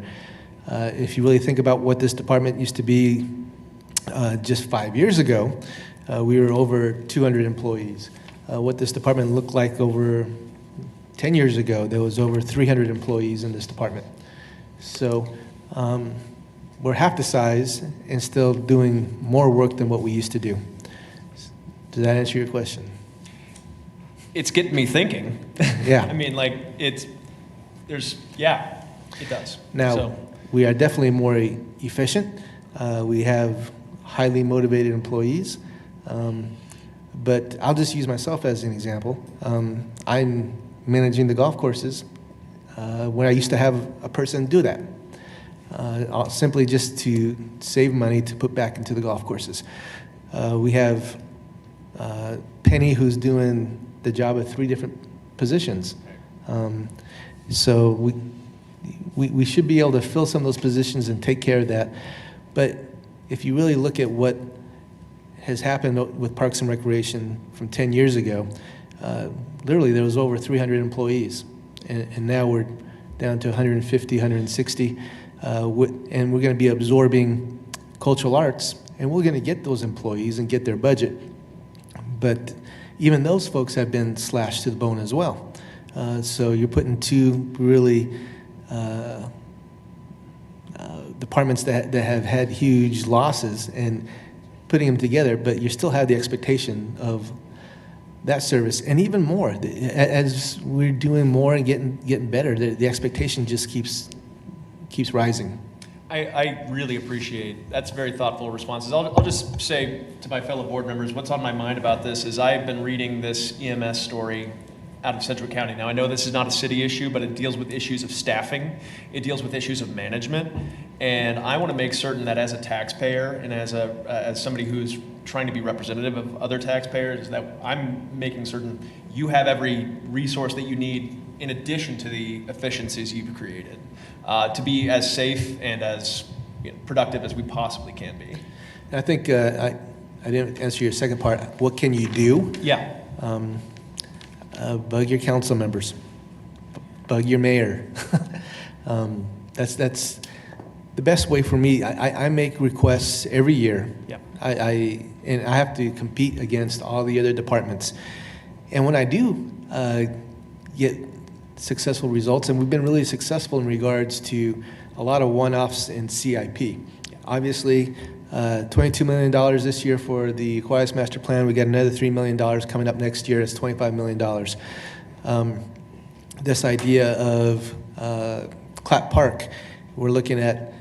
If you really think about what this department used to be Just 5 years ago, we were over 200 employees. What this department looked like over 10 years ago, there was over 300 employees in this department. So we're half the size and still doing more work than what we used to do. Does that answer your question? It's getting me thinking. Yeah. I mean, like, it does. Now, So, we are definitely more efficient. We have highly motivated employees. But I'll just use myself as an example. I'm managing the golf courses where I used to have a person do that, simply just to save money to put back into the golf courses. We have Penny, who's doing the job of 3 different positions. So we should be able to fill some of those positions and take care of that. But if you really look at what has happened with Parks and Recreation from 10 years ago, literally there was over 300 employees, and now we're down to 150, 160, and we're going to be absorbing cultural arts, and we're going to get those employees and get their budget. But even those folks have been slashed to the bone as well. So you're putting 2 really departments that have had huge losses and putting them together, but you still have the expectation of that service, and even more as we're doing more and getting better. The expectation just keeps rising. I really appreciate, that's very thoughtful responses. I'll just say to my fellow board members, what's on my mind about this is I've been reading this EMS story out of Sedgwick County. Now, I know this is not a city issue, but it deals with issues of staffing. It deals with issues of management. And I want to make certain that as a taxpayer and as somebody who's trying to be representative of other taxpayers, that I'm making certain you have every resource that you need in addition to the efficiencies you've created to be as safe and as productive as we possibly can be. And I think I didn't answer your second part. What can you do? Yeah. Bug your council members, bug your mayor. That's the best way for me. I make requests every year. Yeah. And I have to compete against all the other departments. And when I do get successful results, and we've been really successful in regards to a lot of one-offs in CIP. Yeah. Obviously, $22 million this year for the Aquatics Master Plan. We got another $3 million coming up next year. It's $25 million. This idea of Clap Park, we're looking at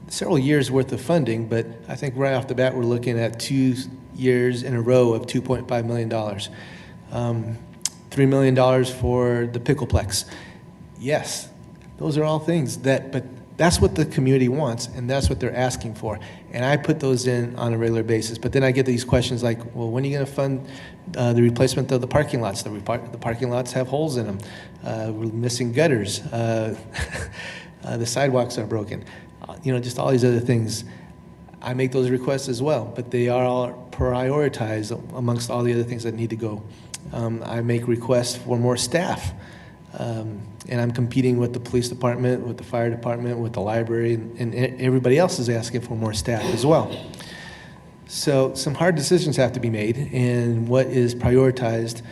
several years worth of funding, but I think right off the bat we're looking at 2 years in a row of $2.5 million. $3 million for the Pickleplex. Yes, those are all things but that's what the community wants, and that's what they're asking for. And I put those in on a regular basis. But then I get these questions like, well, when are you going to fund the replacement of the parking lots? The parking lots have holes in them. We're missing gutters. The sidewalks are broken. Just all these other things. I make those requests as well, but they are all prioritized amongst all the other things that need to go. I make requests for more staff. And I'm competing with the police department, with the fire department, with the library, and everybody else is asking for more staff as well. So some hard decisions have to be made, and what is prioritized.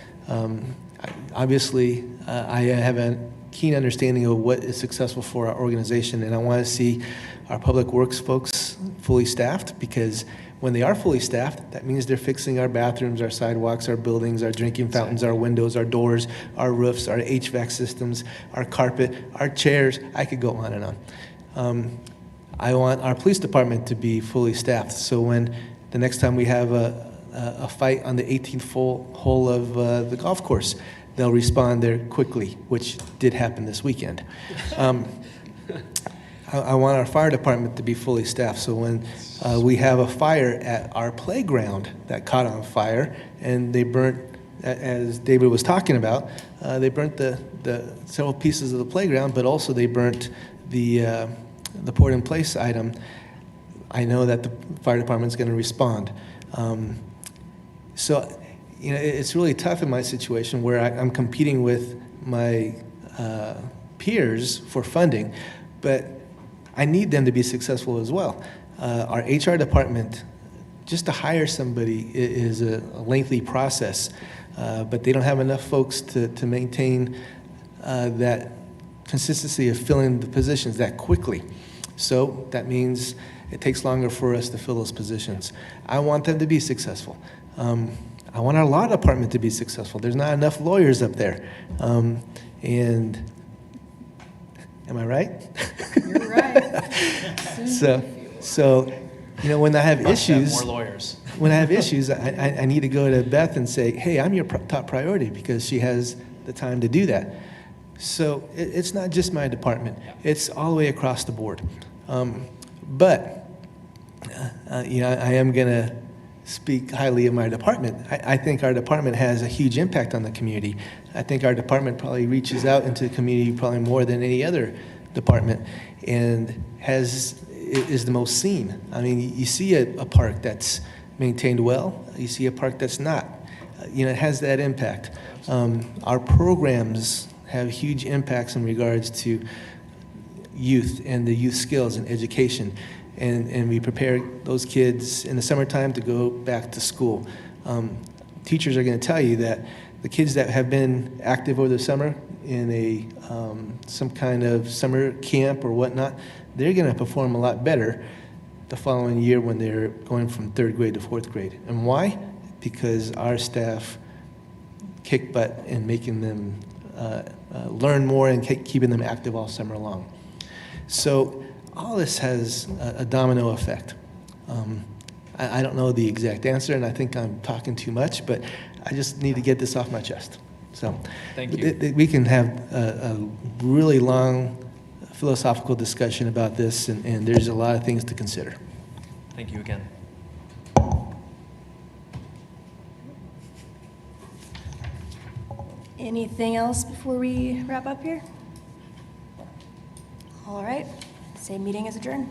Obviously, I have a keen understanding of what is successful for our organization, and I want to see our public works folks fully staffed, because when they are fully staffed, that means they're fixing our bathrooms, our sidewalks, our buildings, our drinking fountains, our windows, our doors, our roofs, our HVAC systems, our carpet, our chairs. I could go on and on. I want our police department to be fully staffed, so when the next time we have a fight on the 18th hole of the golf course, they'll respond there quickly, which did happen this weekend. I want our fire department to be fully staffed, so when we have a fire at our playground that caught on fire, and they burnt, as David was talking about, they burnt the several pieces of the playground, but also they burnt the port-in-place item. I know that the fire department's going to respond. So, it's really tough in my situation where I'm competing with my peers for funding, but I need them to be successful as well. Our HR department, just to hire somebody is a lengthy process, but they don't have enough folks to maintain that consistency of filling the positions that quickly. So that means it takes longer for us to fill those positions. I want them to be successful. I want our law department to be successful. There's not enough lawyers up there. And am I right? You're right. So, you know, when I have Must have issues, more lawyers. when I have issues, I need to go to Beth and say, hey, I'm your top priority, because she has the time to do that. So it's not just my department. It's all the way across the board. But you know, I am going to speak highly of my department. I think our department has a huge impact on the community. I think our department probably reaches out into the community probably more than any other department, and is the most seen. I mean, you see a park that's maintained well, you see a park that's not. You know, it has that impact. Our programs have huge impacts in regards to youth and the youth skills and education. And we prepare those kids in the summertime to go back to school. Teachers are going to tell you that the kids that have been active over the summer in some kind of summer camp or whatnot, they're going to perform a lot better the following year when they're going from 3rd grade to 4th grade. And why? Because our staff kick butt in making them learn more and keeping them active all summer long. So all this has a domino effect. I don't know the exact answer, and I think I'm talking too much, but I just need to get this off my chest. So Thank you. we can have a really long philosophical discussion about this, and there's a lot of things to consider. Thank you again. Anything else before we wrap up here? All right, same meeting is adjourned.